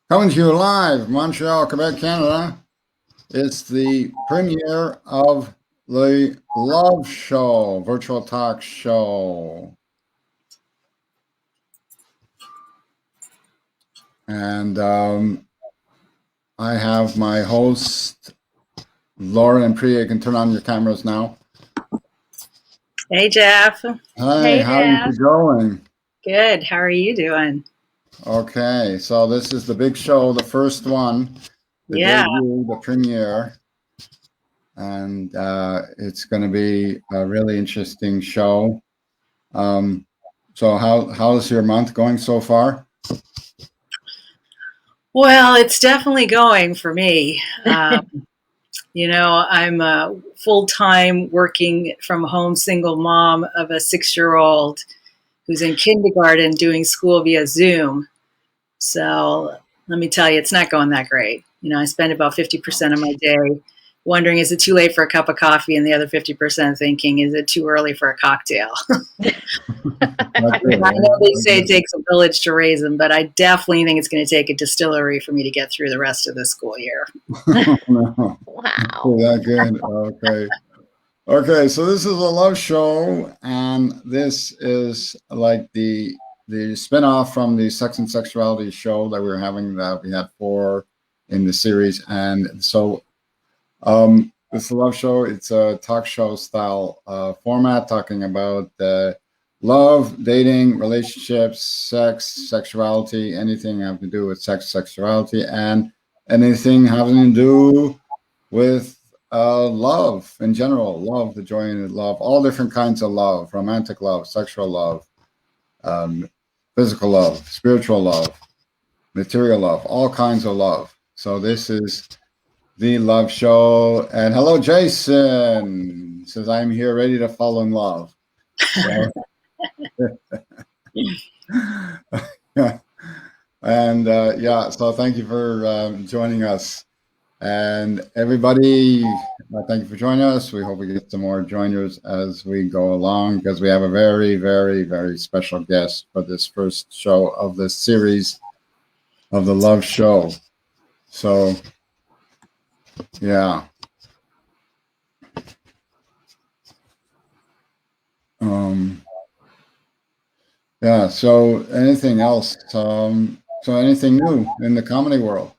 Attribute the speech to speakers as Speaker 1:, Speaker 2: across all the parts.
Speaker 1: Coming to you live, Montreal, Quebec, Canada. It's the premiere of the Love Show, virtual talk show. And I have my host, Laura and Priya. You can turn on your cameras now.
Speaker 2: Hey, Jeff.
Speaker 1: Hi,
Speaker 2: hey,
Speaker 1: how are you going?
Speaker 2: Good. How are you doing?
Speaker 1: Okay, so this is the big show, the first one, the debut, the premiere. And it's going to be a really interesting show. So how's your month going so far?
Speaker 2: Well, it's definitely going for me. You know, I'm a full-time working from home single mom of a 6-year-old who's in kindergarten doing school via Zoom. So let me tell you, it's not going that great. You know, I spend about 50% of my day wondering, is it too late for a cup of coffee? And the other 50% thinking, is it too early for a cocktail? I know they say it takes a village to raise them, but I definitely think it's going to take a distillery for me to get through the rest of the school year.
Speaker 1: Wow. That good. Okay. Okay, so this is a love show, and this is like the spin-off from the Sex and Sexuality show that we were having, that we had 4 in the series. And so this is a love show. It's a talk show style format, talking about love, dating, relationships, sex, sexuality, anything having to do with sex, sexuality, and anything having to do with love in general, love, the joy in love, all different kinds of love, romantic love, sexual love, physical love, spiritual love, material love, all kinds of love. So this is the love show. And hello, Jason. He says, I'm here ready to fall in love. So, and yeah, so thank you for joining us. And everybody, thank you for joining us. We hope we get some more joiners as we go along, because we have a very, very, very special guest for this first show of this series of the Love Show. So, yeah. Yeah, so anything else? So anything new in the comedy world?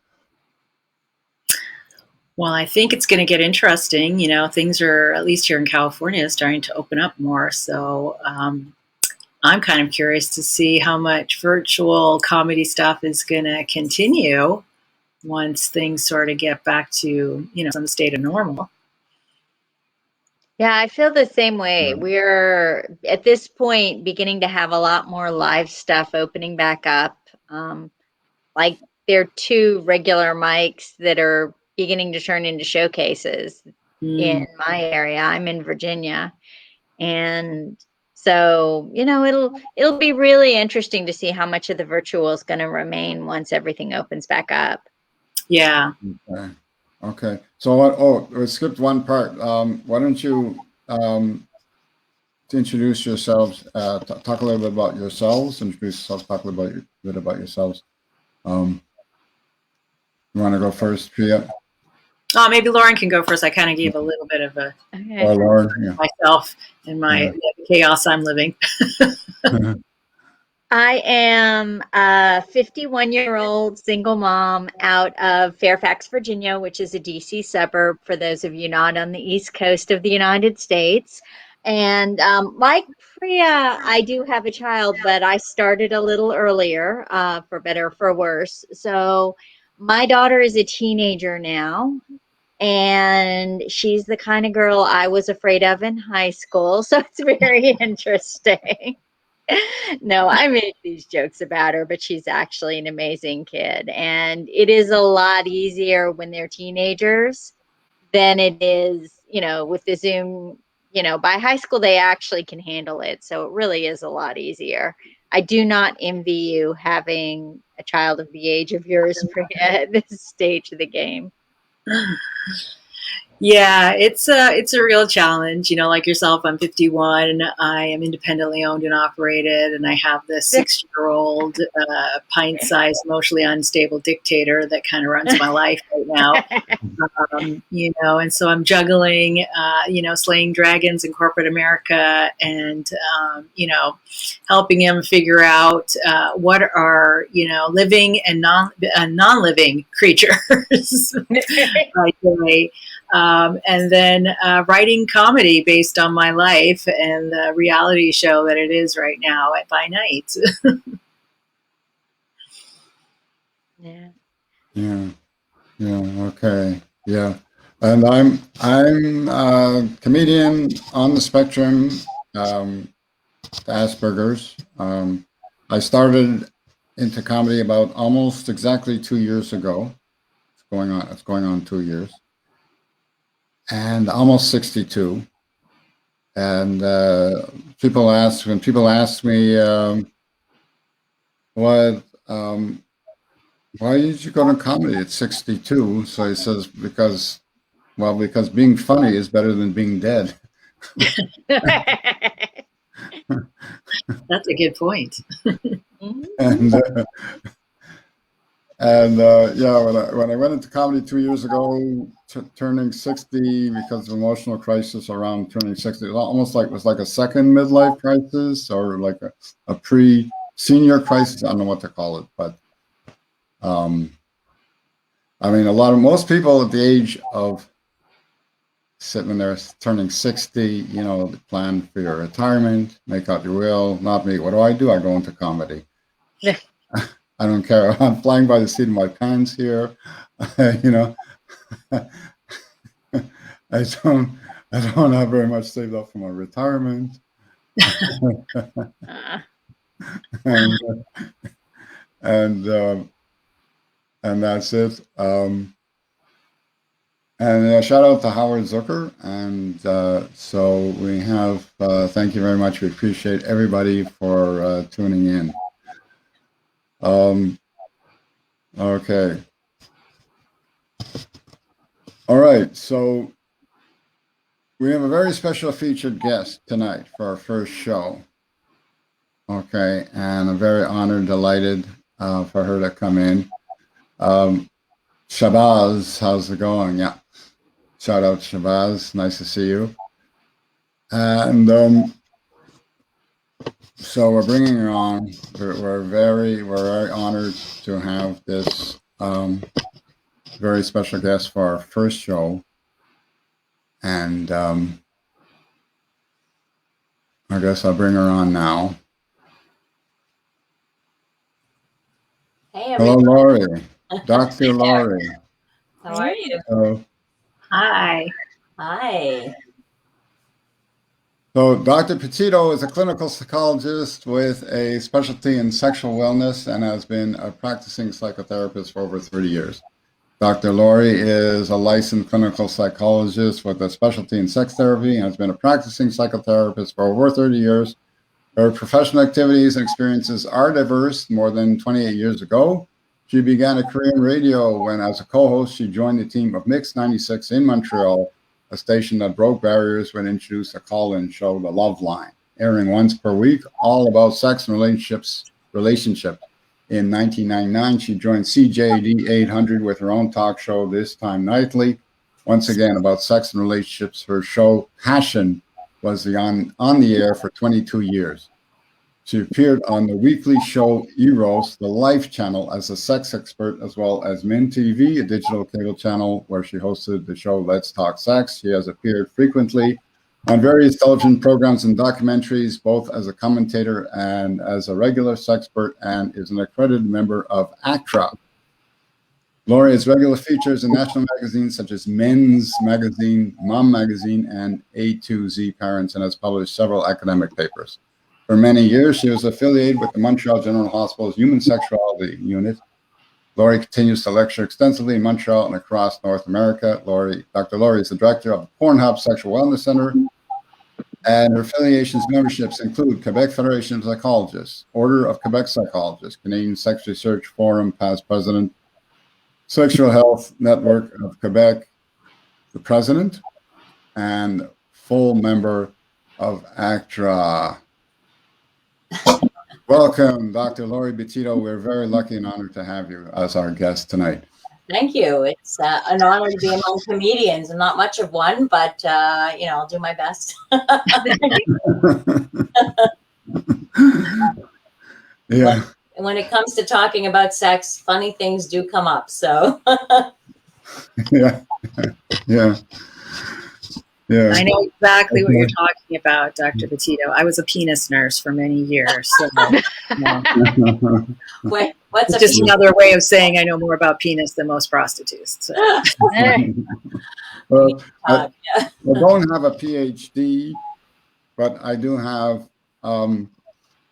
Speaker 2: Well, I think it's going to get interesting. You know, things are, at least here in California, starting to open up more. So I'm kind of curious to see how much virtual comedy stuff is going to continue once things sort of get back to, you know, some state of normal.
Speaker 3: Yeah, I feel the same way. We're at this point beginning to have a lot more live stuff opening back up. Like there are 2 regular mics that are beginning to turn into showcases in my area. I'm in Virginia. And so, you know, it'll be really interesting to see how much of the virtual is going to remain once everything opens back up.
Speaker 2: Yeah.
Speaker 1: Okay. So what? Oh, we skipped one part. Why don't you to introduce yourselves? Talk a little bit about yourselves. Introduce yourselves. Talk a little bit about yourselves. You want to go first, Priya?
Speaker 2: Oh, maybe Lauren can go first. I kind of gave a little bit of a
Speaker 1: Lauren,
Speaker 2: myself and my chaos I'm living.
Speaker 3: I am a 51-year-old single mom out of Fairfax, Virginia, which is a DC suburb for those of you not on the East Coast of the United States. And like Priya, I do have a child, but I started a little earlier, for better or for worse. So my daughter is a teenager now, and she's the kind of girl I was afraid of in high school. So it's very interesting. No, I make these jokes about her, but she's actually an amazing kid. And it is a lot easier when they're teenagers than it is, you know, with the Zoom. You know, by high school, they actually can handle it. So it really is a lot easier. I do not envy you having a child of the age of yours at this stage of the game.
Speaker 2: Yeah, it's a real challenge. You know, like yourself, I'm 51. I am independently owned and operated, and I have this 6-year-old, pint-sized, emotionally unstable dictator that kind of runs my life right now. You know, and so I'm juggling, you know, slaying dragons in corporate America, and you know, helping him figure out what are, you know, living and non-living creatures. Right. And then writing comedy based on my life and the reality show that it is right now at by night.
Speaker 3: Yeah.
Speaker 1: Yeah. Yeah. Okay. Yeah. And I'm a comedian on the spectrum, Asperger's. I started into comedy about almost exactly 2 years ago. It's going on 2 years, and almost 62. And when people ask me, what, why did you go to comedy at 62? So he says, because being funny is better than being dead.
Speaker 2: That's a good point.
Speaker 1: And yeah, when I went into comedy 2 years ago, turning 60 because of emotional crisis around turning 60, it was like a second midlife crisis, or like a pre-senior crisis. I don't know what to call it, but I mean, most people at the age of when they're turning 60, you know, plan for your retirement, make out your will. Not me. What do? I go into comedy. I don't care. I'm flying by the seat of my pants here. You know, I don't have very much saved up for my retirement. and that's it. And shout out to Howard Zucker. And so we have, thank you very much. We appreciate everybody for tuning in. Okay. All right. So we have a very special featured guest tonight for our first show. Okay. And I'm very honored, delighted for her to come in. Shabazz, how's it going? Yeah. Shout out Shabazz. Nice to see you. And so we're bringing her on. We're very honored to have this very special guest for our first show. And I guess I'll bring her on now.
Speaker 4: Hey,
Speaker 1: hello, Laurie. Dr. Laurie.
Speaker 4: How are you?
Speaker 2: Hi.
Speaker 4: Hi.
Speaker 1: So Dr. Petito is a clinical psychologist with a specialty in sexual wellness and has been a practicing psychotherapist for over 30 years. Dr. Laurie is a licensed clinical psychologist with a specialty in sex therapy and has been a practicing psychotherapist for over 30 years. Her professional activities and experiences are diverse. More than 28 years ago, she began a career in radio when, as a co-host, she joined the team of Mix 96 in Montreal, a station that broke barriers when introduced a call-in show, The Love Line, airing once per week, all about sex and relationships. In 1999, she joined CJD 800 with her own talk show, this time nightly, once again about sex and relationships. Her show, Passion, was on the air for 22 years. She appeared on the weekly show Eros, the Life channel, as a sex expert, as well as Min TV, a digital cable channel where she hosted the show Let's Talk Sex. She has appeared frequently on various television programs and documentaries, both as a commentator and as a regular sexpert, and is an accredited member of ACTRA. Laurie has regular features in national magazines such as Men's Magazine, Mom Magazine, and A to Z Parents, and has published several academic papers. For many years, she was affiliated with the Montreal General Hospital's Human Sexuality Unit. Laurie continues to lecture extensively in Montreal and across North America. Dr. Laurie is the director of the Pornhub Sexual Wellness Center, and her affiliations memberships include Quebec Federation of Psychologists, Order of Quebec Psychologists, Canadian Sex Research Forum, past president, Sexual Health Network of Quebec, the president and full member of ACTRA. Welcome, Dr. Lori Betito. We're very lucky and honored to have you as our guest tonight.
Speaker 4: Thank you. It's an honor to be among comedians. I'm not much of one, but I'll do my best.
Speaker 1: Yeah.
Speaker 4: When it comes to talking about sex, funny things do come up. So.
Speaker 1: Yeah. Yeah. Yeah.
Speaker 2: I know exactly what you're talking about, Dr. Betito. I was a penis nurse for many years. So,
Speaker 4: Wait, what's
Speaker 2: just another way of saying I know more about penis than most prostitutes. So.
Speaker 1: Well, I don't have a PhD, but I do have a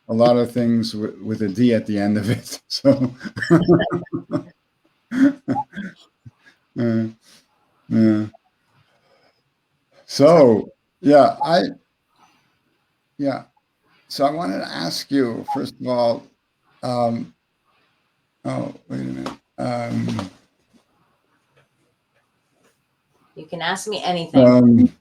Speaker 1: lot of things with a D at the end of it. So, yeah. So, So I wanted to ask you, first of all, oh, wait a minute.
Speaker 4: You can ask me anything.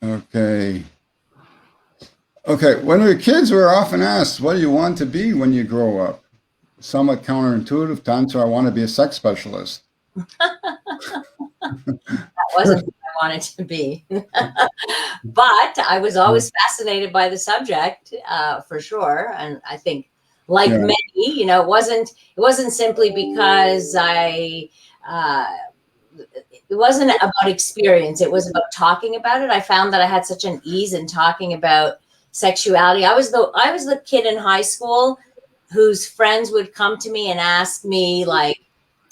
Speaker 1: Okay. When we were kids, we were often asked, what do you want to be when you grow up? Somewhat counterintuitive to answer, I want to be a sex specialist.
Speaker 4: That wasn't what I wanted to be. But I was always fascinated by the subject, for sure. And I think, like many, it wasn't simply because it wasn't about experience. It was about talking about it. I found that I had such an ease in talking about sexuality. I was the kid in high school whose friends would come to me and ask me, like,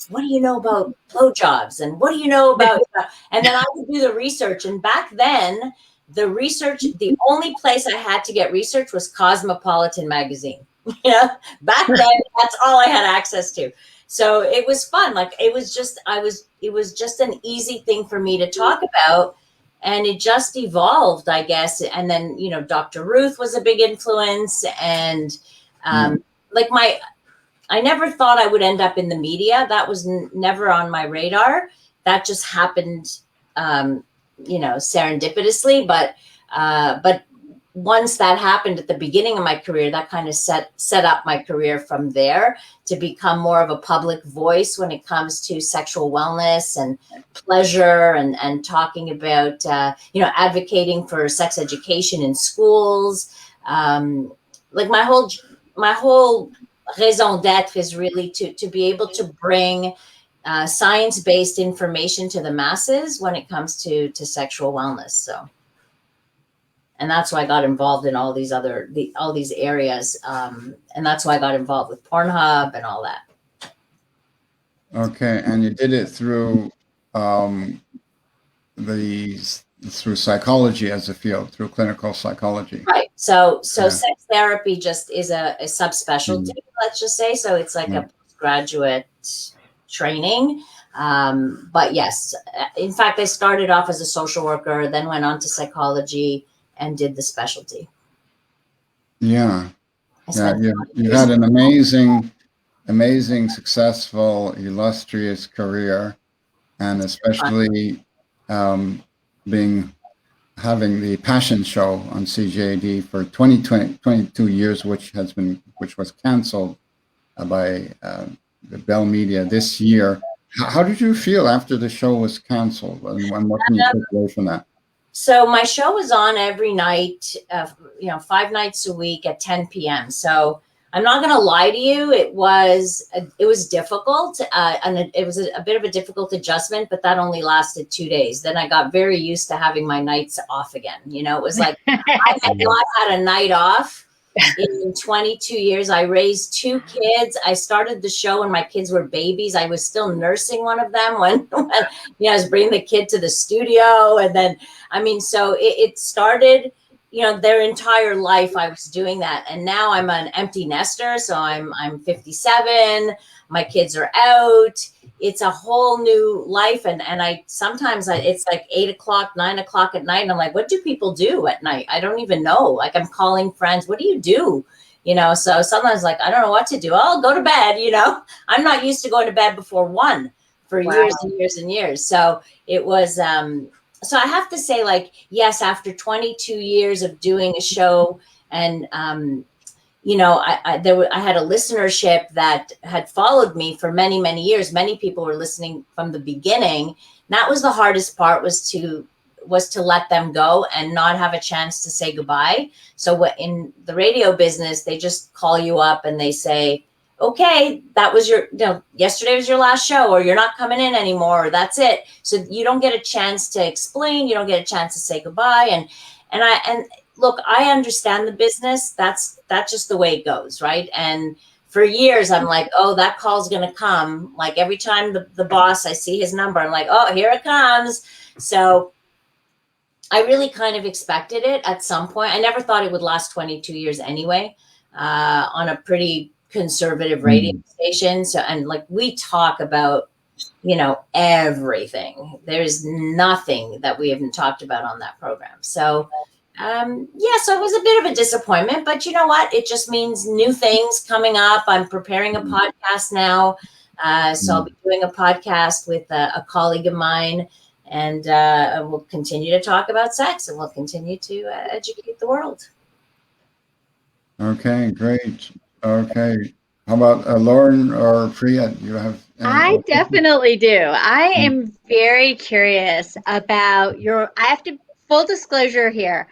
Speaker 4: what do you know about blowjobs? And what do you know about, and then I would do the research. And back then, the only place I had to get research was Cosmopolitan magazine. Back then, that's all I had access to. So it was fun. Like, it was just an easy thing for me to talk about. And it just evolved, I guess. And then, Dr. Ruth was a big influence. And I never thought I would end up in the media. That was never on my radar. That just happened, serendipitously. But once that happened at the beginning of my career, that kind of set up my career from there to become more of a public voice when it comes to sexual wellness and pleasure and talking about, advocating for sex education in schools. Like my whole raison d'etre is really to be able to bring science-based information to the masses when it comes to sexual wellness. So. And that's why I got involved in all these areas. And that's why I got involved with Pornhub and all that.
Speaker 1: Okay. And you did it through through psychology as a field, through clinical psychology.
Speaker 4: Right. So sex therapy just is a subspecialty, let's just say. So it's like a postgraduate training. But yes, in fact, I started off as a social worker, then went on to psychology, and did the specialty.
Speaker 1: Yeah. You had an amazing, successful, illustrious career, and especially having the Passion Show on CJAD for 22 years, which was canceled by the Bell Media this year. How did you feel after the show was canceled, and what can you take away from that?
Speaker 4: So my show was on every night, 5 nights a week at 10 p.m. So I'm not going to lie to you. It was difficult, and it was a bit of a difficult adjustment, but that only lasted 2 days. Then I got very used to having my nights off again. It was like I had not had a night off in 22 years. I raised 2 kids. I started the show when my kids were babies. I was still nursing one of them when I was bringing the kid to the studio. And then, so it started, their entire life I was doing that. And now I'm an empty nester. So I'm 57. My kids are out. it's a whole new life. And I sometimes it's like 8 o'clock, 9 o'clock at night. And I'm like, what do people do at night? I don't even know. Like, I'm calling friends. What do you do? You know, so sometimes like, I don't know what to do. I'll go to bed, you know. I'm not used to going to bed before 1 for years and years and years. So it was, so I have to say, like, yes, after 22 years of doing a show, and, you know, I had a listenership that had followed me for many, many years. Many people were listening from the beginning. That was the hardest part, was to let them go and not have a chance to say goodbye. So in the radio business, they just call you up and they say, okay, that was yesterday was your last show, or you're not coming in anymore, or that's it. So you don't get a chance to explain. You don't get a chance to say goodbye. And look, I understand the business. That's just the way it goes, right? And for years, I'm like, oh, that call's going to come. Like, every time the boss, I see his number, I'm like, oh, here it comes. So I really kind of expected it at some point. I never thought it would last 22 years anyway, on a pretty conservative radio station. So, and like, we talk about, you know, everything. There's nothing that we haven't talked about on that program. So, yeah, so it was a bit of a disappointment, but you know what? It just means new things coming up. I'm preparing a podcast now. So I'll be doing a podcast with a colleague of mine, and we'll continue to talk about sex, and we'll continue to educate the world.
Speaker 1: Okay, great. Okay. How about Lauren or Priya? You have?
Speaker 3: I definitely do. I am very curious about full disclosure here.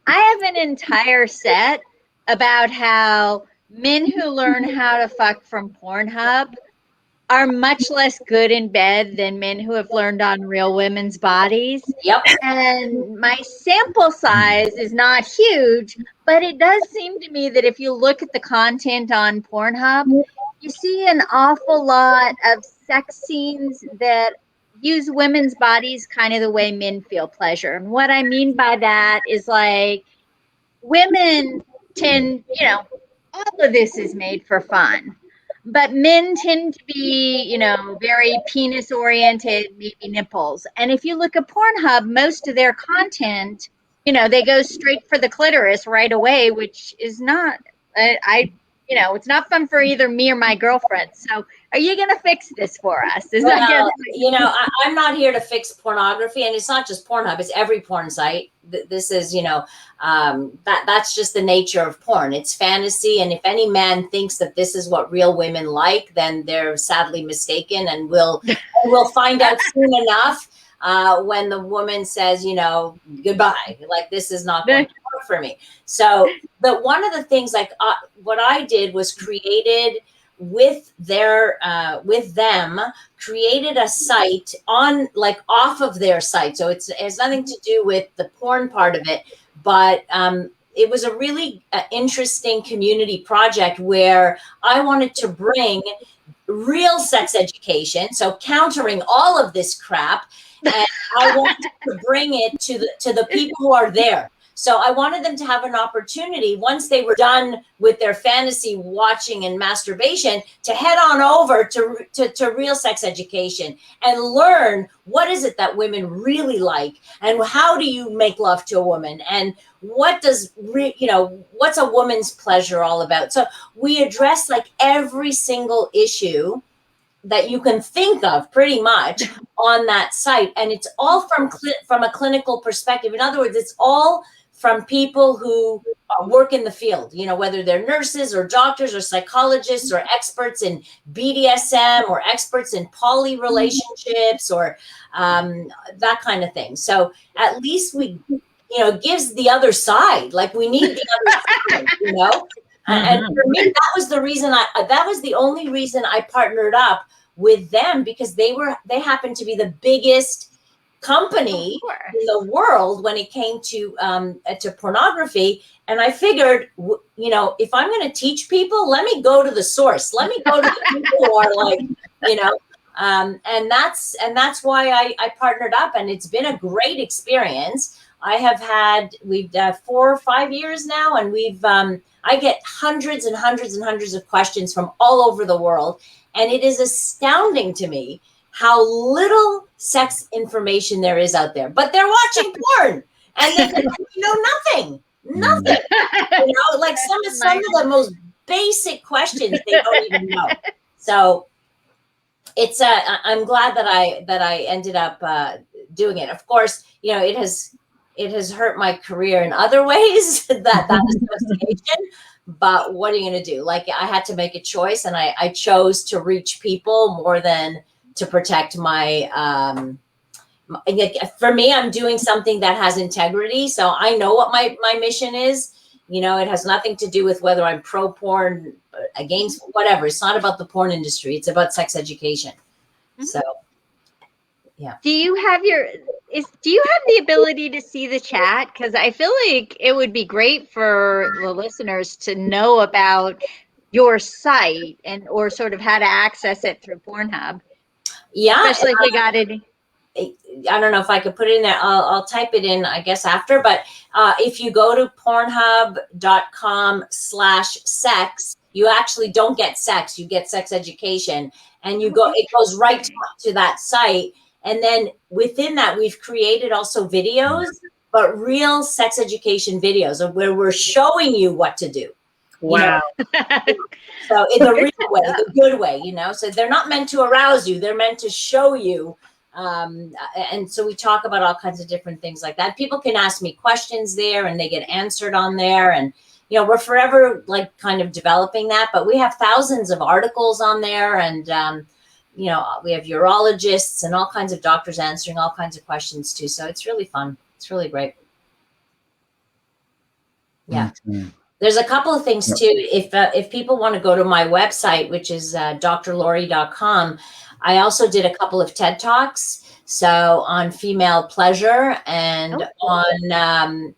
Speaker 3: I have an entire set about how men who learn how to fuck from Pornhub are much less good in bed than men who have learned on real women's bodies.
Speaker 4: Yep.
Speaker 3: And my sample size is not huge, but it does seem to me that if you look at the content on Pornhub, you see an awful lot of sex scenes that use women's bodies kind of the way men feel pleasure. And what I mean by that is, like, women tend, you know, all of this is made for fun, but men tend to be, you know, very penis oriented, maybe nipples. And if you look at Pornhub, most of their content, you know, they go straight for the clitoris right away, which is not, you know, it's not fun for either me or my girlfriend. So are you going to fix this for us? You
Speaker 4: know, I'm not here to fix pornography, and it's not just Pornhub, it's every porn site. This is, you know, that's just the nature of porn. It's fantasy. And if any man thinks that this is what real women like, then they're sadly mistaken, and we'll find out soon enough. When the woman says, you know, goodbye, like, this is not going to work for me. So one of the things, like, what I did was created with them, created a site on, like, off of their site. So it has nothing to do with the porn part of it, but it was a really interesting community project where I wanted to bring real sex education, so countering all of this crap. And I wanted to bring it to the people who are there. So I wanted them to have an opportunity, once they were done with their fantasy watching and masturbation, to head on over to real sex education and learn what is it that women really like, and how do you make love to a woman, and what does what's a woman's pleasure all about. So we address, like, every single issue that you can think of, pretty much, on that site. And it's all from a clinical perspective. In other words, it's all from people who work in the field, you know, whether they're nurses or doctors or psychologists or experts in BDSM or experts in poly relationships or that kind of thing. So at least we, you know, gives the other side, like, we need the other side, you know. And for me, that was the only reason I partnered up with them, because they happened to be the biggest company in the world when it came to pornography. And I figured, you know, if I'm going to teach people, let me go to the source. Let me go to the people who are, like, you know, and that's why I partnered up, and it's been a great experience. We've done 4 or 5 years now, and I get hundreds and hundreds and hundreds of questions from all over the world. And it is astounding to me how little sex information there is out there. But they're watching porn and they know nothing. Nothing. You know, like some of the most basic questions they don't even know. So it's I'm glad that I ended up doing it. Of course, you know, it has hurt my career in other ways, that association. But what are you going to do? Like, I had to make a choice, and I chose to reach people more than to protect my. For me, I'm doing something that has integrity, so I know what my mission is. You know, it has nothing to do with whether I'm pro porn, against, whatever. It's not about the porn industry. It's about sex education. Mm-hmm. So, yeah.
Speaker 3: Do you have the ability to see the chat? Because I feel like it would be great for the listeners to know about your site or sort of how to access it through Pornhub.
Speaker 4: Yeah.
Speaker 3: Especially if we got it.
Speaker 4: I don't know if I could put it in there. I'll type it in, I guess, after. But if you go to pornhub.com/sex, you actually don't get sex. You get sex education. And it goes right to that site. And then within that, we've created also videos, but real sex education videos where we're showing you what to do.
Speaker 2: Wow.
Speaker 4: You know? So in the real way, the good way, you know. So they're not meant to arouse you. They're meant to show you. And so we talk about all kinds of different things like that. People can ask me questions there and they get answered on there. And, you know, we're forever like kind of developing that, but we have thousands of articles on there. And, you know, we have urologists and all kinds of doctors answering all kinds of questions too. So it's really fun. It's really great. Yeah. Mm-hmm. There's a couple of things too. If people want to go to my website, which is drlaurie.com, I also did a couple of TED Talks. So on female pleasure and on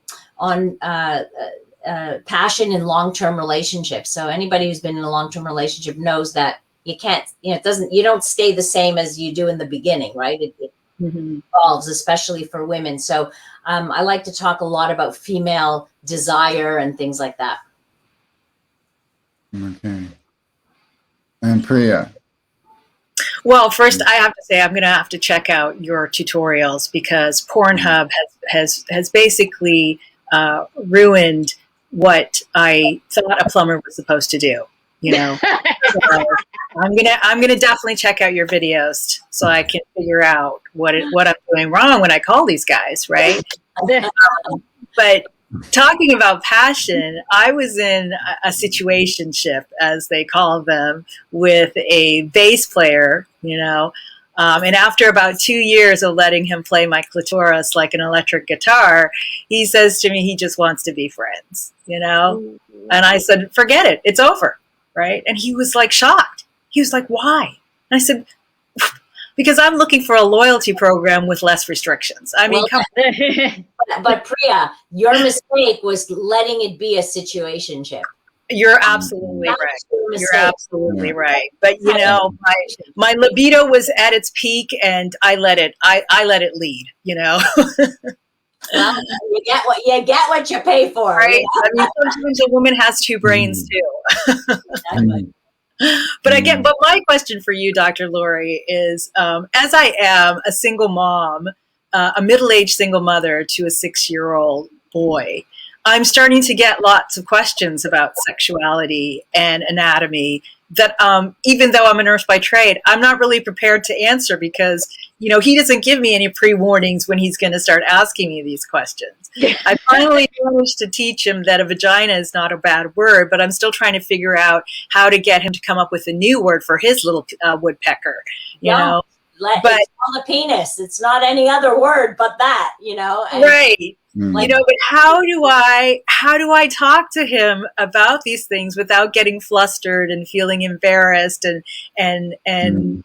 Speaker 4: passion in long-term relationships. So anybody who's been in a long-term relationship knows that you can't, you know, you don't stay the same as you do in the beginning, right? It evolves, especially for women. So I like to talk a lot about female desire and things like that.
Speaker 1: Okay. And Priya.
Speaker 2: Well, first I have to say I'm going to have to check out your tutorials because Pornhub has basically ruined what I thought a plumber was supposed to do. You know, so I'm gonna definitely check out your videos so I can figure out what I'm doing wrong when I call these guys, right? But talking about passion, I was in a situationship, as they call them, with a bass player, you know, and after about 2 years of letting him play my clitoris like an electric guitar, he says to me he just wants to be friends, you know? And I said, forget it, it's over, right? And he was like shocked. He was like, why? And I said, because I'm looking for a loyalty program with less restrictions. I mean, come on.
Speaker 4: But Priya, your mistake was letting it be a situationship.
Speaker 2: You're absolutely right. You're absolutely right. But you know, my libido was at its peak, and I let it lead. You know.
Speaker 4: Well, you get what you pay for.
Speaker 2: Right. I mean, sometimes a woman has two brains too.
Speaker 4: Exactly.
Speaker 2: But my question for you, Dr. Laurie, is as I am a single mom, a middle-aged single mother to a 6-year-old boy, I'm starting to get lots of questions about sexuality and anatomy that even though I'm a nurse by trade, I'm not really prepared to answer because, you know, he doesn't give me any pre-warnings when he's going to start asking me these questions. I finally managed to teach him that a vagina is not a bad word, but I'm still trying to figure out how to get him to come up with a new word for his little woodpecker, you know.
Speaker 4: But it's called a penis. It's not any other word but that, you know. And
Speaker 2: right. You know, but how do I talk to him about these things without getting flustered and feeling embarrassed and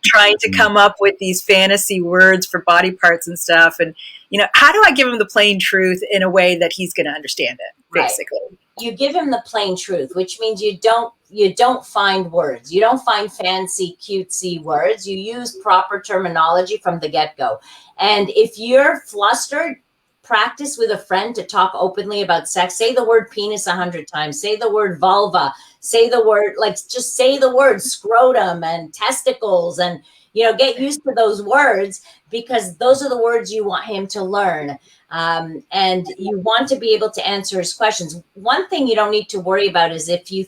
Speaker 2: trying to come up with these fantasy words for body parts and stuff? And, you know, how do I give him the plain truth in a way that he's going to understand it, basically? Right.
Speaker 4: You give him the plain truth, which means you don't find words. You don't find fancy, cutesy words. You use proper terminology from the get-go. And if you're flustered, practice with a friend to talk openly about sex. Say the word penis 100 times. Say the word vulva. Say the word, just say the word scrotum and testicles. And, get used to those words, because those are the words you want him to learn. And you want to be able to answer his questions. One thing you don't need to worry about is if you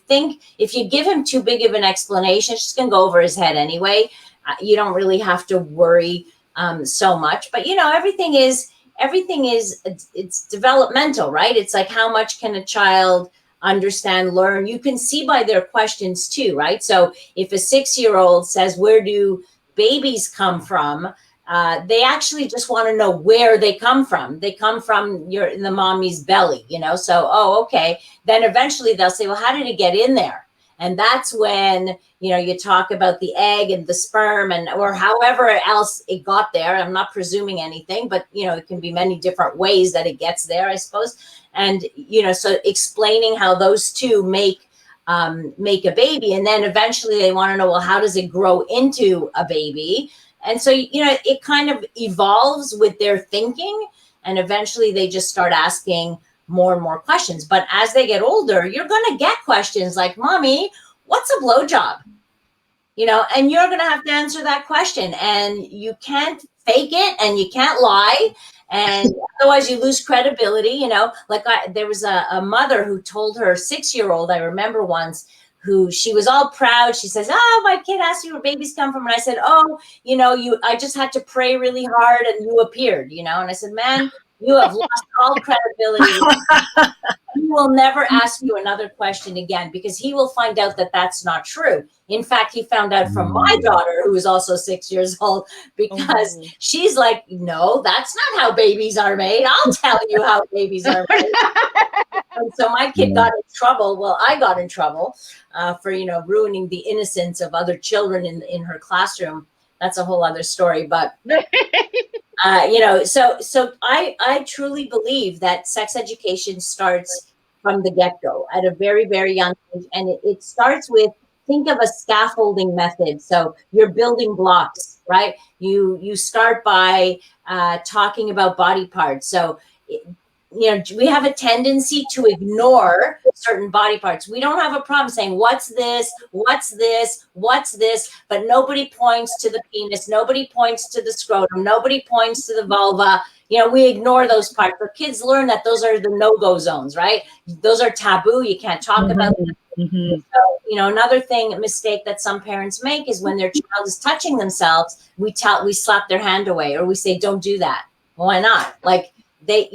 Speaker 4: give him too big of an explanation, it's just going to go over his head anyway. You don't really have to worry so much. But, everything is it's developmental, right? It's like, how much can a child understand, learn? You can see by their questions too, right? So if a 6-year-old says, where do babies come from? They actually just want to know where they come from. They come from the mommy's belly, so, oh, okay. Then eventually they'll say, well, how did it get in there? And that's when, you talk about the egg and the sperm or however else it got there. I'm not presuming anything, but, it can be many different ways that it gets there, I suppose. And, so explaining how those two make a baby. And then eventually they want to know, well, how does it grow into a baby? And so, it kind of evolves with their thinking, and eventually they just start asking more and more questions. But as they get older, you're going to get questions like, Mommy, what's a blowjob? And you're going to have to answer that question, and you can't fake it and you can't lie. And otherwise you lose credibility. There was a mother who told her 6-year-old, I remember once, who she was all proud. She says, oh, my kid asked you where babies come from. And I said, oh, I just had to pray really hard and you appeared, and I said, man, you have lost all credibility. He will never ask you another question again, because he will find out that that's not true. In fact, he found out from my daughter, who is also 6 years old, because she's like, no, that's not how babies are made. I'll tell you how babies are made. And so my kid got in trouble. Well, I got in trouble for, ruining the innocence of other children in her classroom. That's a whole other story. But, so I truly believe that sex education starts from the get-go at a very, very young age. And it starts with, think of a scaffolding method. So you're building blocks, right? You start by talking about body parts. So we have a tendency to ignore certain body parts. We don't have a problem saying, what's this? What's this? What's this? But nobody points to the penis. Nobody points to the scrotum. Nobody points to the vulva. We ignore those parts. But kids learn that those are the no-go zones, right? Those are taboo. You can't talk about them. So, another mistake that some parents make is when their child is touching themselves, we slap their hand away, or we say, don't do that. Well, why not? Like, they,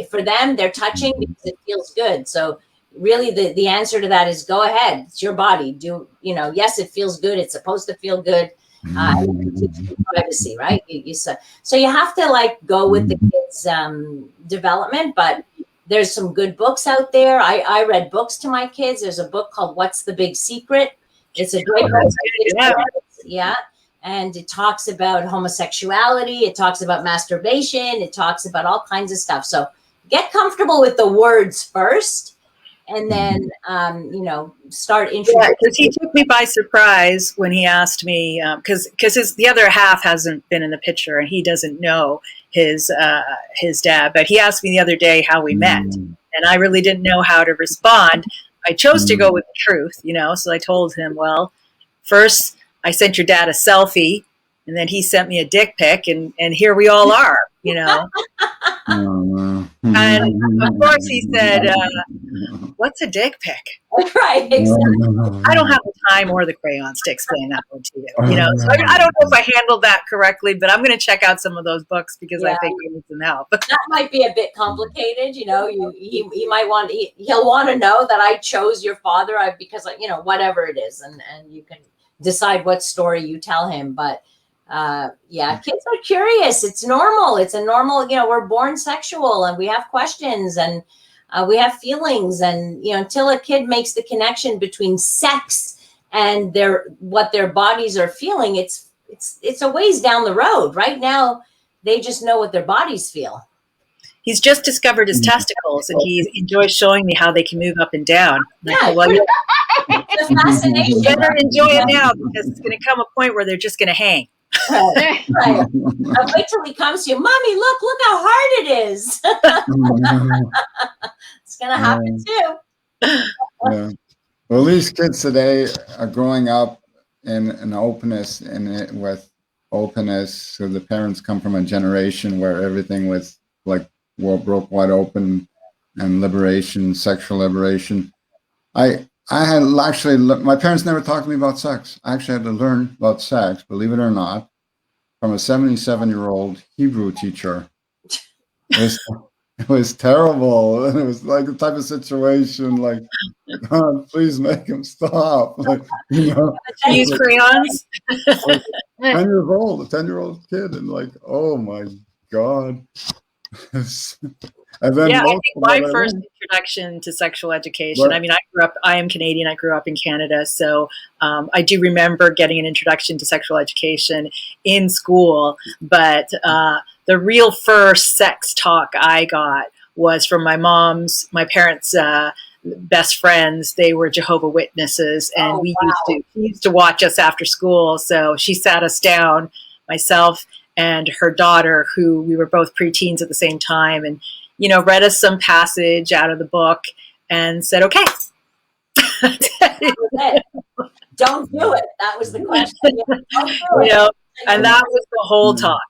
Speaker 4: for them, they're touching because it feels good. So really the answer to that is, go ahead. It's your body. Yes, it feels good. It's supposed to feel good. Privacy, right? So you have to go with the kids' development, but there's some good books out there. I read books to my kids. There's a book called What's the Big Secret? It's a great book. Yeah. And it talks about homosexuality. It talks about masturbation. It talks about all kinds of stuff. So get comfortable with the words first, and then, start introducing.
Speaker 2: Yeah, because he took me by surprise when he asked me, because the other half hasn't been in the picture and he doesn't know his dad. But he asked me the other day how we met, and I really didn't know how to respond. I chose to go with the truth, so I told him, well, first, I sent your dad a selfie, and then he sent me a dick pic, and here we all are, And of course he said, what's a dick pic?
Speaker 4: Right, exactly.
Speaker 2: I don't have the time or the crayons to explain that one to you. So I don't know if I handled that correctly, but I'm going to check out some of those books because I think we need some help.
Speaker 4: That might be a bit complicated. He might want, he'll want to know that I chose your father because, whatever it is, and you can decide what story you tell him. But kids are curious. It's normal. It's a normal, we're born sexual, and we have questions, and we have feelings. And, until a kid makes the connection between sex and what their bodies are feeling, it's a ways down the road. Right now, they just know what their bodies feel.
Speaker 2: He's just discovered his testicles, and he enjoys showing me how they can move up and down.
Speaker 4: Yeah, it's a fascination.
Speaker 2: You better enjoy it now, because it's going to come a point where they're just going to hang.
Speaker 4: Right. Wait till he comes to you, Mommy, look how hard it is. It's going to happen too.
Speaker 1: Yeah. Well, these kids today are growing up in an openness with openness. So the parents come from a generation where everything was like broke wide open, and liberation, sexual liberation. I had actually, my parents never talked to me about sex. I actually had to learn about sex, believe it or not, from a 77-year-old Hebrew teacher. It was terrible. And it was like the type of situation like, God, please make him stop. Like, you know,
Speaker 2: use crayons.
Speaker 1: 10 years old, a 10-year-old kid, and like, oh my God. And then
Speaker 2: yeah, I think my first introduction to sexual education, I mean, I am Canadian, I grew up in Canada, so I do remember getting an introduction to sexual education in school, but the real first sex talk I got was from my parents' best friends. They were Jehovah's Witnesses, and we used to watch us after school, so she sat us down, myself and her daughter, who we were both preteens at the same time, and read us some passage out of the book and said, okay.
Speaker 4: Don't do it. That was the question.
Speaker 2: And that was the whole talk.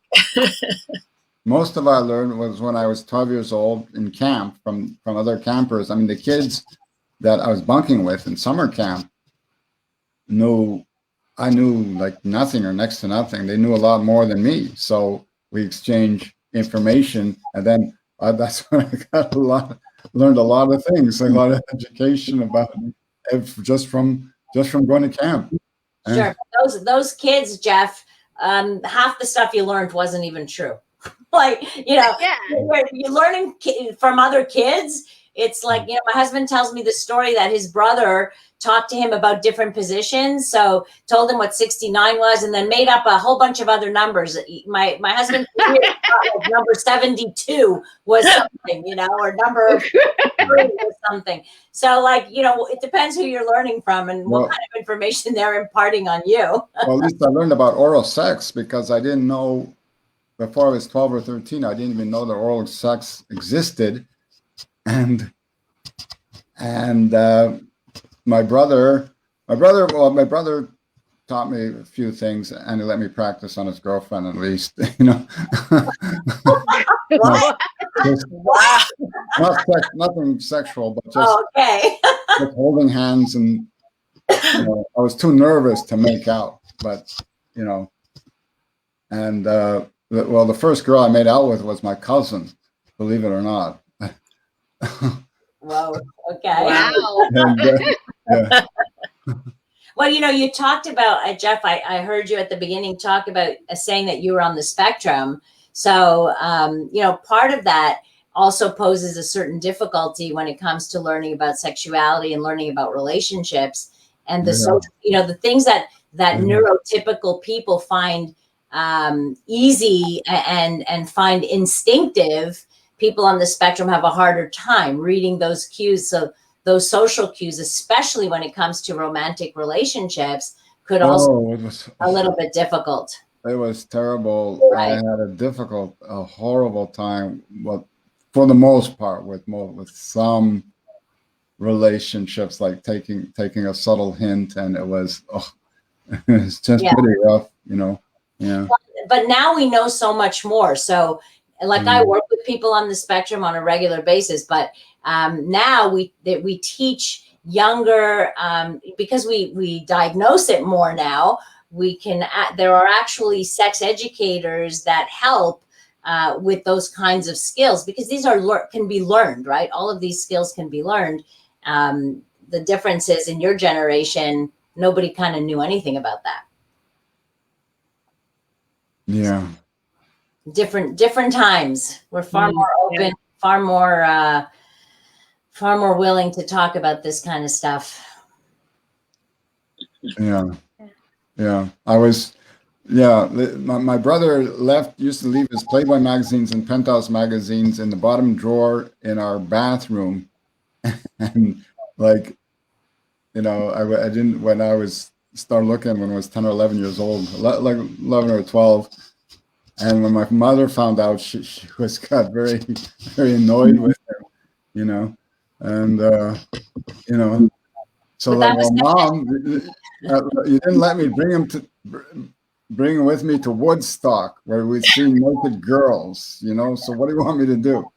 Speaker 1: Most of I learned was when I was 12 years old in camp from other campers. I mean, the kids that I was bunking with in summer camp I knew like nothing or next to nothing. They knew a lot more than me. So we exchanged information, and then that's when I learned a lot of things, a lot of education about it just from going to camp.
Speaker 4: Sure, those kids, Jeff, half the stuff you learned wasn't even true. Like you're learning from other kids. It's like my husband tells me the story that his brother talked to him about different positions. So told him what 69 was, and then made up a whole bunch of other numbers. My husband like number 72 was something, or number 3 was something. So it depends who you're learning from and what kind of information they're imparting on you.
Speaker 1: Well, at least I learned about oral sex, because I didn't know before I was 12 or 13. I didn't even know that oral sex existed. And my brother taught me a few things, and he let me practice on his girlfriend, at least. Nothing sexual, but just, just holding hands, and I was too nervous to make out, but and the first girl I made out with was my cousin, believe it or not.
Speaker 4: Whoa. Okay.
Speaker 3: Wow.
Speaker 4: Well, you talked about, Jeff, I heard you at the beginning talk about saying that you were on the spectrum. So, part of that also poses a certain difficulty when it comes to learning about sexuality and learning about relationships, and the things that neurotypical people find easy and find instinctive. People on the spectrum have a harder time reading those cues. So those social cues, especially when it comes to romantic relationships, could also be a little bit difficult.
Speaker 1: It was terrible. Right. I had a horrible time, but for the most part, with some relationships, like taking a subtle hint, and it was it's just pretty rough, Yeah.
Speaker 4: But now we know so much more. So I work with people on the spectrum on a regular basis, but now we teach younger, because we diagnose it more now. There are actually sex educators that help with those kinds of skills, because these can be learned, right? All of these skills can be learned. The difference is, in your generation, nobody kind of knew anything about that.
Speaker 1: Yeah.
Speaker 4: Different times. We're far more open, far more willing to talk about this kind of stuff.
Speaker 1: Yeah. I was. My brother used to leave his Playboy magazines and Penthouse magazines in the bottom drawer in our bathroom, and I didn't, when I was started looking when I was 10 or 11 years old, like 11 or 12. And when my mother found out, she got very, very annoyed with him, and so Mom, you didn't let me bring him bring with me to Woodstock where we'd see naked girls, you know? So what do you want me to do?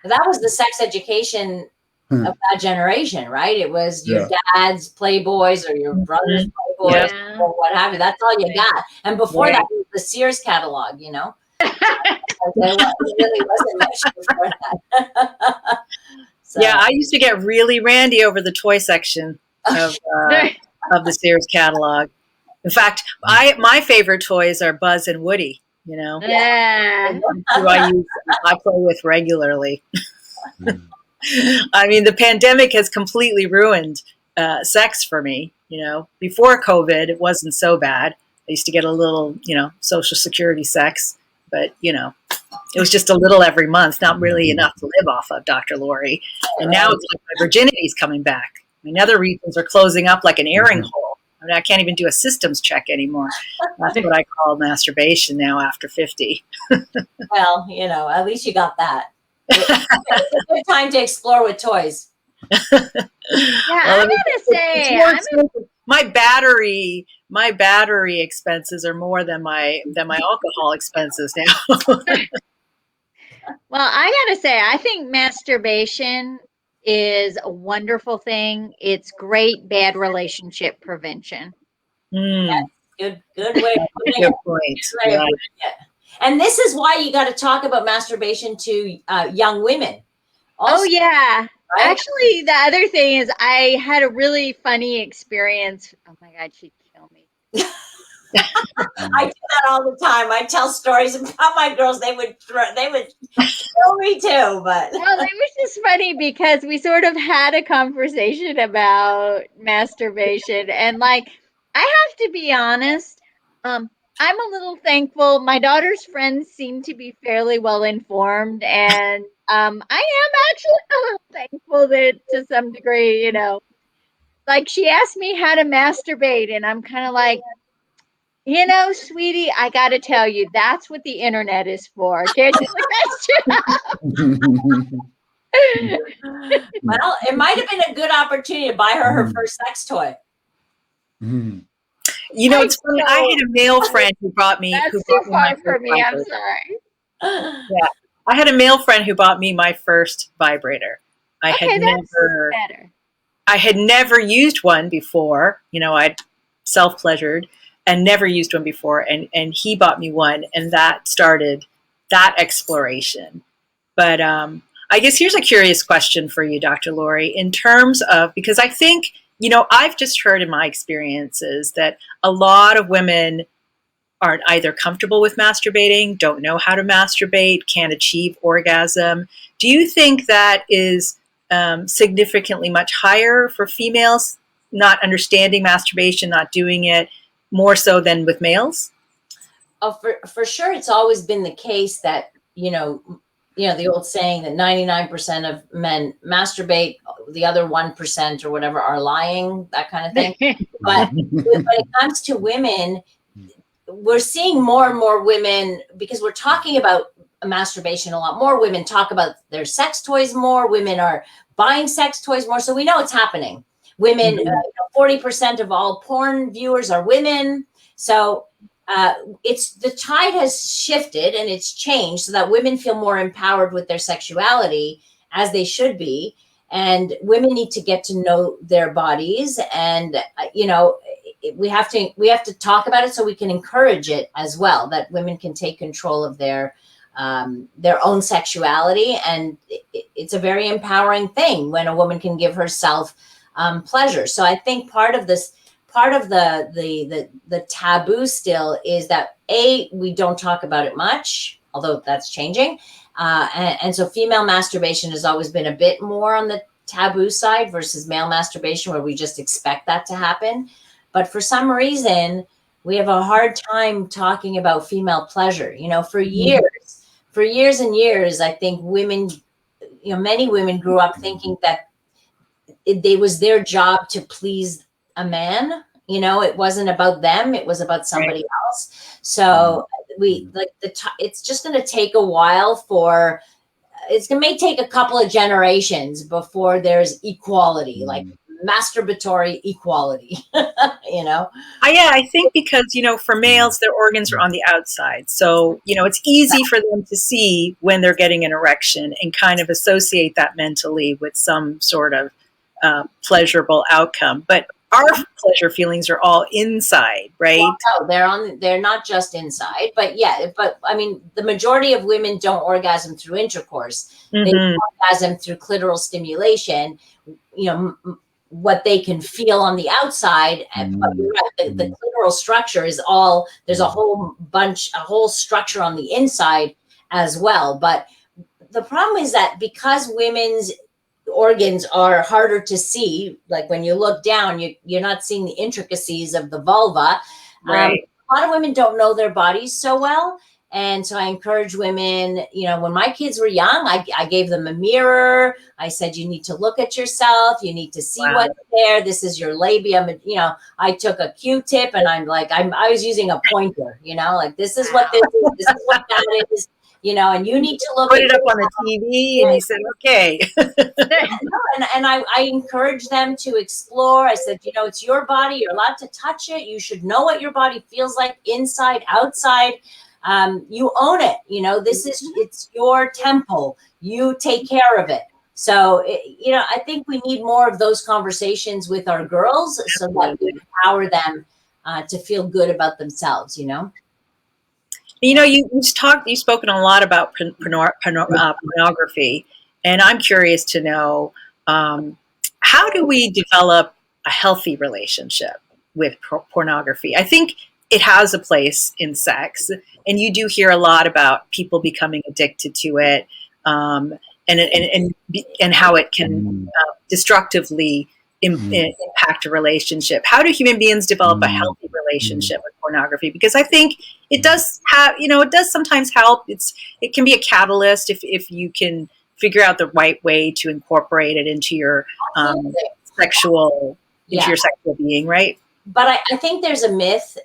Speaker 4: That was the sex education of that generation, right? It was your dad's Playboys or your brother's Playboys or what have you. That's all you got. And before that, it was the Sears catalog, you know? There really wasn't much before that. So.
Speaker 2: Yeah, I used to get really randy over the toy section of the Sears catalog. In fact, my favorite toys are Buzz and Woody. You know, who I play with regularly. I mean, the pandemic has completely ruined sex for me. You know, before COVID, it wasn't so bad. I used to get a little, you know, Social Security sex, but you know, it was just a little every month, not really enough to live off of, Dr. Lori. And now it's like my virginity's coming back. I mean, other regions are closing up like an airing hole. I mean, I can't even do a systems check anymore. That's what I call masturbation now after 50.
Speaker 4: Well, you know, at least you got that. It's a good time to explore with toys.
Speaker 3: Yeah, well, I'm gonna say
Speaker 2: my battery expenses are more than my alcohol expenses now.
Speaker 3: Well, I gotta say, I think masturbation is a wonderful thing. It's great bad relationship prevention.
Speaker 4: Yes, good way.
Speaker 2: Good point.
Speaker 4: Yeah. And this is why you got to talk about masturbation to young women.
Speaker 3: Also, yeah. Right? Actually, the other thing is I had a really funny experience. Oh my God, she'd kill me.
Speaker 4: I do that all the time. I tell stories about my girls. They would kill me too. But
Speaker 3: well, it was just funny because we sort of had a conversation about masturbation, and like I have to be honest, I'm a little thankful. My daughter's friends seem to be fairly well informed, and I am actually a little thankful that to some degree, you know, like she asked me how to masturbate, and I'm kind of like, you know, sweetie, I got to tell you, that's what the internet is for. Can't you look
Speaker 4: Well, it might have been a good opportunity to buy her first sex toy.
Speaker 2: You know, it's funny. I had a male friend who brought me.
Speaker 3: That's too far for me. I'm sorry.
Speaker 2: Yeah, I had a male friend who bought me my first vibrator. I had never used one before. You know, I'd self-pleasured and never used one before, and he bought me one, and that started that exploration. But I guess here's a curious question for you, Dr. Lori, in terms of, because I think, you know, I've just heard in my experiences that a lot of women aren't either comfortable with masturbating, don't know how to masturbate, can't achieve orgasm. Do you think that is significantly much higher for females, not understanding masturbation, not doing it, more so than with males?
Speaker 4: Oh, for sure. It's always been the case that, you know, the old saying that 99% of men masturbate, the other 1% or whatever are lying, that kind of thing. But when it comes to women, we're seeing more and more women, because we're talking about masturbation a lot more. Women talk about their sex toys more. Women are buying sex toys more. So we know it's happening. Women, 40% of all porn viewers are women. So the tide has shifted and it's changed so that women feel more empowered with their sexuality, as they should be. And women need to get to know their bodies, and you know, we have to talk about it so we can encourage it as well, that women can take control of their own sexuality. And it's a very empowering thing when a woman can give herself pleasure. So I think part of the taboo still is that we don't talk about it much, although that's changing. And so female masturbation has always been a bit more on the taboo side versus male masturbation, where we just expect that to happen. But for some reason, we have a hard time talking about female pleasure. You know, for years and years, I think women, you know, many women grew up thinking that it was their job to please a man. You know, it wasn't about them. It was about somebody else. So it's just going to take a while may take a couple of generations before there's equality. Like masturbatory equality. You know?
Speaker 2: Yeah, I think because, you know, for males, their organs are on the outside. So, you know, it's easy for them to see when they're getting an erection and kind of associate that mentally with some sort of pleasurable outcome. But our pleasure feelings are all inside, right?
Speaker 4: Well, no, they're not just inside, but I mean, the majority of women don't orgasm through intercourse. They orgasm through clitoral stimulation, you know, what they can feel on the outside. But the clitoral structure is there's a whole structure on the inside as well. But the problem is that because women's organs are harder to see, like when you look down, you're not seeing the intricacies of the vulva.
Speaker 2: Right.
Speaker 4: A lot of women don't know their bodies so well. And so I encourage women, you know, when my kids were young, I gave them a mirror. I said, you need to look at yourself. You need to see what's there. This is your labia. You know, I took a Q-tip and I was using a pointer, you know, like this is what this is. This is what that is. You know, and you need to
Speaker 2: put it up on the TV, and you said, okay.
Speaker 4: and I encourage them to explore. I said, you know, it's your body. You're allowed to touch it. You should know what your body feels like inside, outside. You own it. You know, it's your temple. You take care of it. So, you know, I think we need more of those conversations with our girls so that we empower them to feel good about themselves, you know?
Speaker 2: You know, you've spoken a lot about pornography, and I'm curious to know, how do we develop a healthy relationship with pornography? I think it has a place in sex, and you do hear a lot about people becoming addicted to it, and how it can destructively impact a relationship. How do human beings develop a healthy relationship with pornography? Because I think it does have, you know, it does sometimes help. It can be a catalyst if you can figure out the right way to incorporate it into your sexual being, right?
Speaker 4: But I think there's a myth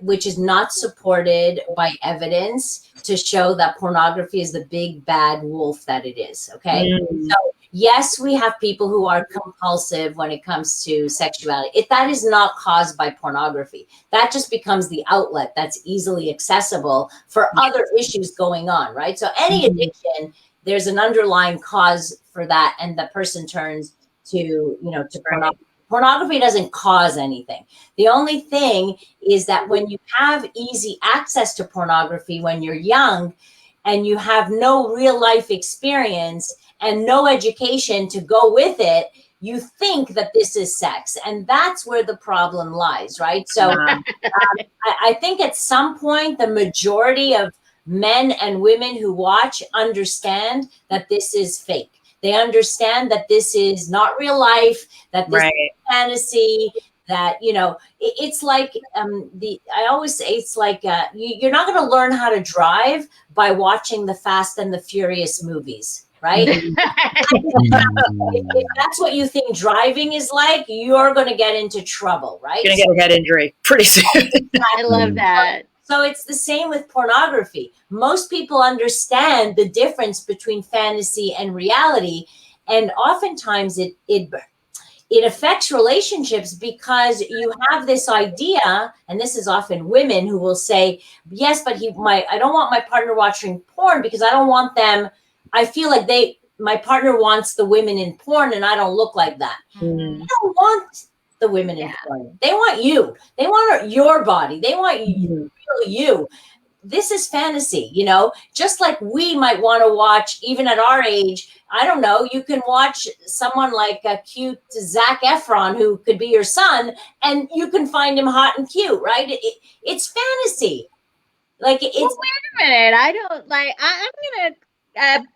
Speaker 4: which is not supported by evidence to show that pornography is the big bad wolf that it is. Okay. So yes, we have people who are compulsive when it comes to sexuality. That is not caused by pornography. That just becomes the outlet that's easily accessible for other issues going on, right? So any addiction, there's an underlying cause for that, and the person turns to pornography. Pornography doesn't cause anything. The only thing is that when you have easy access to pornography when you're young and you have no real life experience and no education to go with it, you think that this is sex. And that's where the problem lies, right? So I think at some point, the majority of men and women who watch understand that this is fake. They understand that this is not real life, that this is fantasy, that, you know, it's like I always say it's like you're not going to learn how to drive by watching the Fast and the Furious movies, right? If that's what you think driving is like, you're going to get into trouble, right?
Speaker 2: You're going to get a head injury pretty soon.
Speaker 3: I love that.
Speaker 4: So it's the same with pornography. Most people understand the difference between fantasy and reality. And oftentimes it affects relationships because you have this idea, and this is often women who will say, yes, but I don't want my partner watching porn because I don't want them. I feel like my partner wants the women in porn and I don't look like that. I don't want the women in porn. They want you. They want your body. They want you. This is fantasy, you know, just like we might want to watch, even at our age. I don't know. You can watch someone like a cute Zac Efron, who could be your son, and you can find him hot and cute, right? It's fantasy. Like it's.
Speaker 3: Well, wait a minute. I don't like. I'm gonna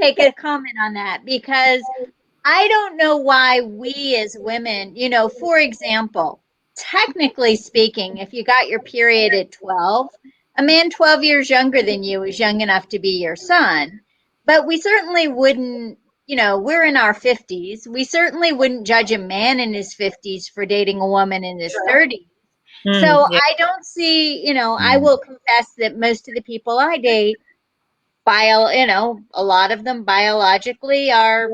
Speaker 3: take a comment on that because I don't know why we as women, you know, for example, technically speaking, if you got your period at 12, a man 12 years younger than you is young enough to be your son. But we certainly wouldn't, you know, we're in our 50s. We certainly wouldn't judge a man in his 50s for dating a woman in his 30s. So I don't see, you know, I will confess that most of the people I date, a lot of them biologically are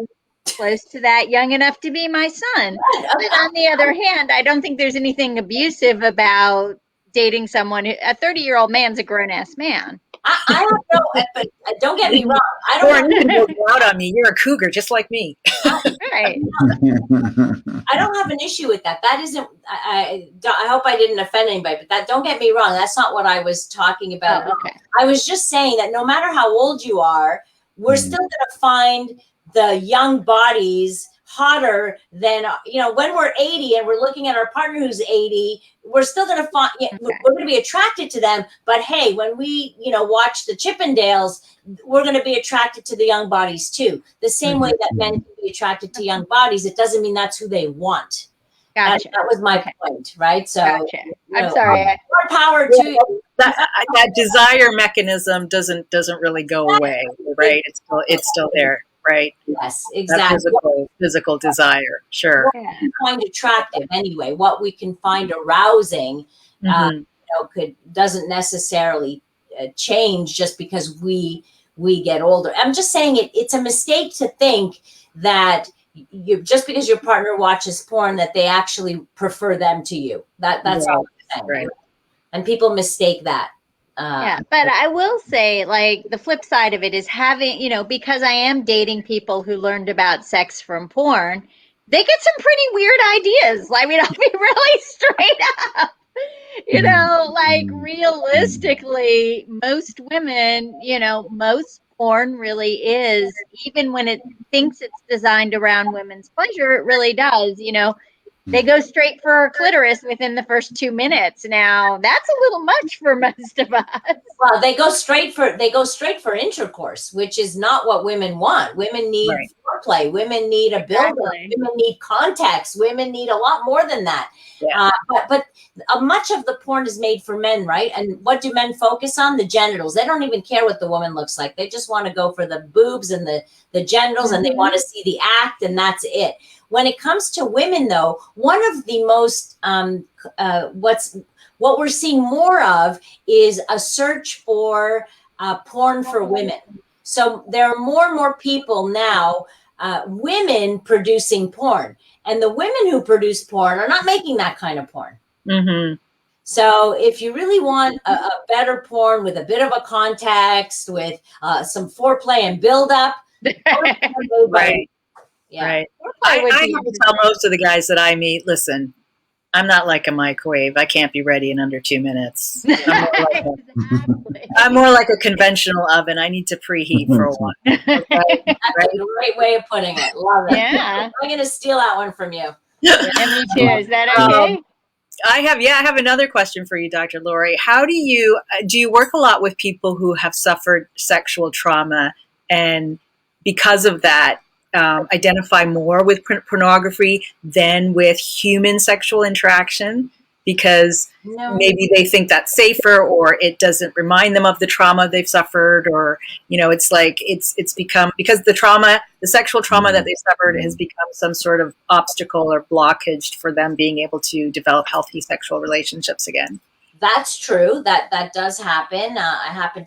Speaker 3: close to that, young enough to be my son. But on the other hand, I don't think there's anything abusive about dating someone a 30-year-old man's a grown-ass man.
Speaker 4: I don't know, but don't get me wrong. I don't
Speaker 2: go out on me. You're a cougar, just like me.
Speaker 3: Right.
Speaker 4: I don't have an issue with that. That isn't. I hope I didn't offend anybody, but that, don't get me wrong. That's not what I was talking about.
Speaker 3: Oh, okay.
Speaker 4: I was just saying that no matter how old you are, we're still going to find the young bodies hotter than, when we're 80 and we're looking at our partner who's 80, we're still going to find, we're going to be attracted to them. But hey, when we, watch the Chippendales, we're going to be attracted to the young bodies too. The same way that men can be attracted to young bodies, it doesn't mean that's who they want.
Speaker 3: Gotcha.
Speaker 4: That was my point, right? So
Speaker 3: gotcha. I'm sorry.
Speaker 4: More power to you.
Speaker 2: That desire mechanism doesn't really go away, right? It's still there. Right.
Speaker 4: Yes, exactly.
Speaker 2: Physical desire. Sure.
Speaker 4: What we find attractive anyway, what we can find arousing, doesn't necessarily change just because we get older. I'm just saying it's a mistake to think that just because your partner watches porn that they actually prefer them to you. That's all I'm saying.
Speaker 2: Right.
Speaker 4: And people mistake that.
Speaker 3: But I will say, like, the flip side of it is having, because I am dating people who learned about sex from porn, they get some pretty weird ideas. I mean, I'll be really straight up. Like, realistically, most women, most porn really is, even when it thinks it's designed around women's pleasure, it really does, They go straight for clitoris within the first 2 minutes. Now, that's a little much for most of us.
Speaker 4: Well, they go straight for intercourse, which is not what women want. Women need foreplay. Women need a build-up. Women need context. Women need a lot more than that.
Speaker 2: Yeah.
Speaker 4: But much of the porn is made for men, right? And what do men focus on? The genitals. They don't even care what the woman looks like. They just want to go for the boobs and the genitals, and they want to see the act, and that's it. When it comes to women, though, one of the most what we're seeing more of is a search for porn for women. So there are more and more people now, women producing porn, and the women who produce porn are not making that kind of porn.
Speaker 2: Mm-hmm.
Speaker 4: So if you really want a better porn with a bit of a context, with some foreplay and build up,
Speaker 2: right.
Speaker 4: Yeah.
Speaker 2: Right. I have to tell most of the guys that I meet, listen, I'm not like a microwave. I can't be ready in under 2 minutes. I'm more like a conventional oven. I need to preheat for a while. Okay?
Speaker 4: That's a great way of putting it. Love it.
Speaker 3: Yeah.
Speaker 4: I'm going to steal that one from you.
Speaker 3: Yeah, me too. Is that okay?
Speaker 2: I have another question for you, Dr. Lori. How do you work a lot with people who have suffered sexual trauma, and because of that, identify more with pornography than with human sexual interaction, because maybe they think that's safer, or it doesn't remind them of the trauma they've suffered, or it's like it's become, because the sexual trauma that they suffered has become some sort of obstacle or blockage for them being able to develop healthy sexual relationships again.
Speaker 4: That's true. That does happen. I happen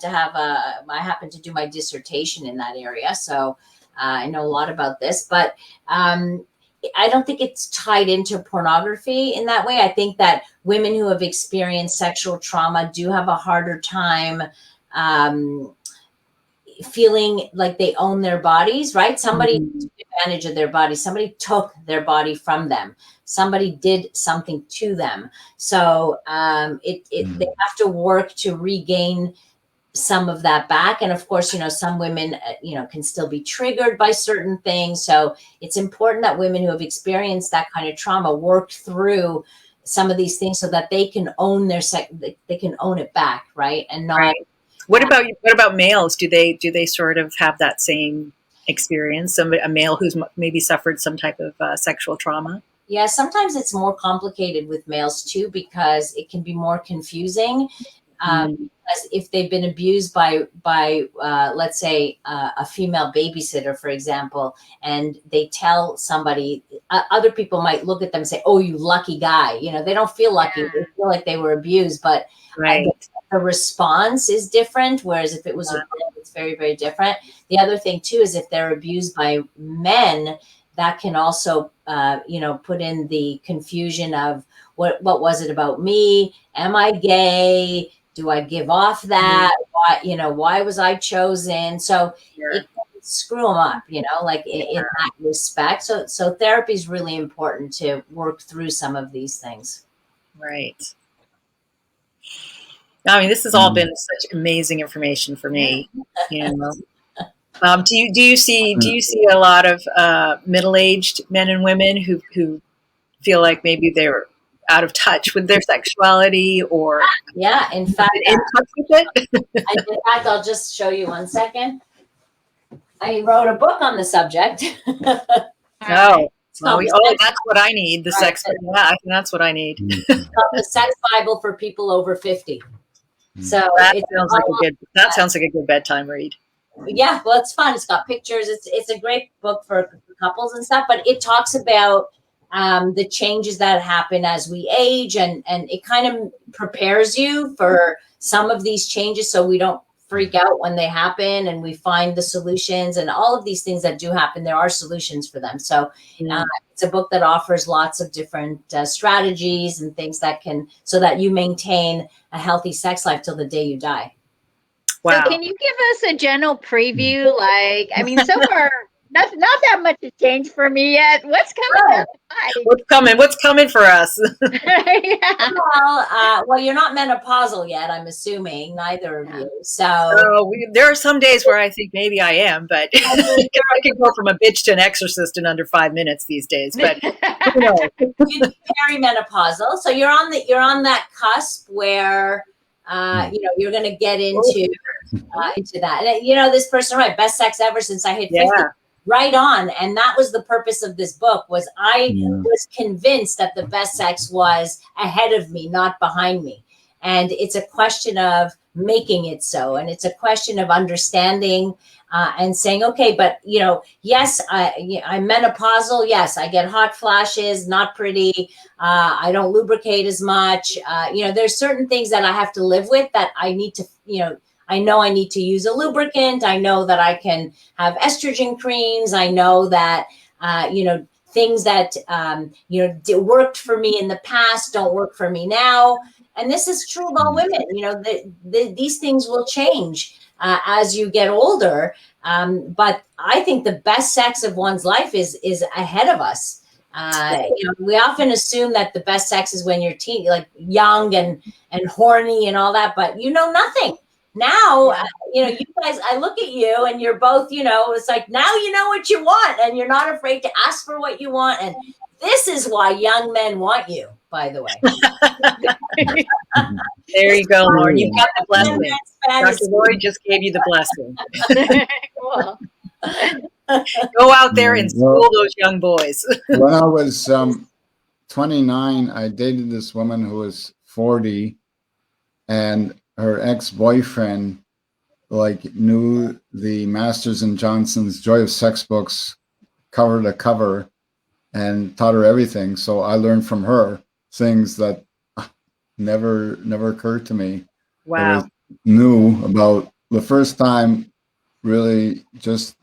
Speaker 4: to do my dissertation in that area, so I know a lot about this, but I don't think it's tied into pornography in that way. I think that women who have experienced sexual trauma do have a harder time feeling like they own their bodies, right? Somebody took advantage of their body. Somebody took their body from them. Somebody did something to them. So they have to work to regain some of that back. And of course, some women, can still be triggered by certain things. So it's important that women who have experienced that kind of trauma work through some of these things so that they can own they can own it back. Right. And not.
Speaker 2: Right. What about males? Do they sort of have that same experience? A male who's maybe suffered some type of sexual trauma?
Speaker 4: Yeah. Sometimes it's more complicated with males too, because it can be more confusing. as if they've been abused by let's say a female babysitter, for example, and they tell somebody, other people might look at them and say, "Oh, you lucky guy." You know, they don't feel lucky; they feel like they were abused, but the response is different. Whereas if it was a girl, it's very, very different. The other thing too is if they're abused by men, that can also put in the confusion of what was it about me? Am I gay? Do I give off that? Why was I chosen? So it can screw them up, like in that respect. So therapy is really important to work through some of these things.
Speaker 2: Right. I mean, this has all been such amazing information for me. Do you see a lot of middle-aged men and women who feel like maybe they're out of touch with their sexuality, or
Speaker 4: in fact,
Speaker 2: in touch with it?
Speaker 4: In fact, I'll just show you 1 second. I wrote a book on the subject.
Speaker 2: That's what I need. The sex. Yeah, that's what I need.
Speaker 4: It's called the Sex Bible for People Over 50. So
Speaker 2: that sounds like a good bedtime read.
Speaker 4: Yeah, well, it's fun. It's got pictures. It's a great book for couples and stuff. But it talks about the changes that happen as we age, and it kind of prepares you for some of these changes, so we don't freak out when they happen, and we find the solutions, and all of these things that do happen, there are solutions for them. So it's a book that offers lots of different strategies and things so that you maintain a healthy sex life till the day you die.
Speaker 3: Wow. So can you give us a general preview? So far, not that much has changed for me yet. What's coming?
Speaker 2: What's coming for us?
Speaker 4: Well, you're not menopausal yet, I'm assuming, neither of you. So
Speaker 2: there are some days where I think maybe I am, but I can go from a bitch to an exorcist in under 5 minutes these days. But
Speaker 4: you're perimenopausal, so you're on that cusp where you're going to get into that. And this person, right? Best sex ever since I hit 50. Right on. And that was the purpose of this book, was I was convinced that the best sex was ahead of me, not behind me. And it's a question of making it so. And it's a question of understanding and saying, okay, but, yes, I'm menopausal. Yes, I get hot flashes, not pretty. I don't lubricate as much. There's certain things that I have to live with that I need to, I know I need to use a lubricant. I know that I can have estrogen creams. I know that, things that, worked for me in the past don't work for me now. And this is true of all women. These things will change as you get older. But I think the best sex of one's life is ahead of us. We often assume that the best sex is when you're young and horny and all that, but nothing. Now, you guys, I look at you and you're both, it's like, now you know what you want and you're not afraid to ask for what you want. And this is why young men want you, by the way.
Speaker 2: There you go, Lauren. You've got the blessing. Dr. Lori just gave you the blessing.
Speaker 3: Cool.
Speaker 2: Go out there and school those young boys.
Speaker 1: When I was 29, I dated this woman who was 40, and her ex-boyfriend knew the Masters and Johnson's Joy of Sex books cover to cover and taught her everything. So I learned from her things that never occurred to me.
Speaker 2: Wow.
Speaker 1: Knew about the first time, really just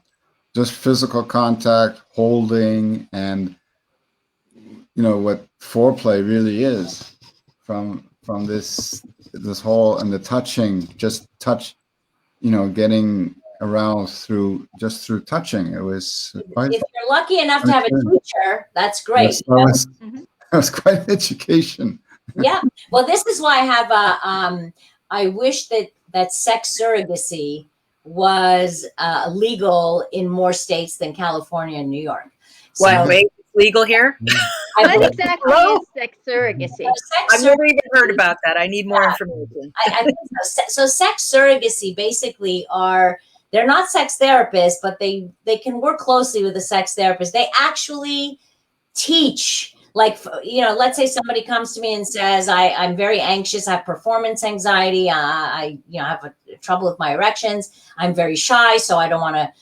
Speaker 1: physical contact, holding, and what foreplay really is from this whole, and the touching, just touch, getting aroused through touching. It was quite,
Speaker 4: if you're lucky enough to have a teacher, that's great.
Speaker 1: Yes, that was quite an education.
Speaker 4: Yeah. Well, this is why I have I wish that sex surrogacy was legal in more states than California and New York.
Speaker 2: So, wait, legal here?
Speaker 3: What exactly is sex surrogacy?
Speaker 2: I've never even heard about that. I need more information.
Speaker 4: I think so. Sex surrogacy basically they're not sex therapists, but they can work closely with a sex therapist. They actually teach, Like, let's say somebody comes to me and says, I'm very anxious, I have performance anxiety, I have trouble with my erections, I'm very shy, so I don't want to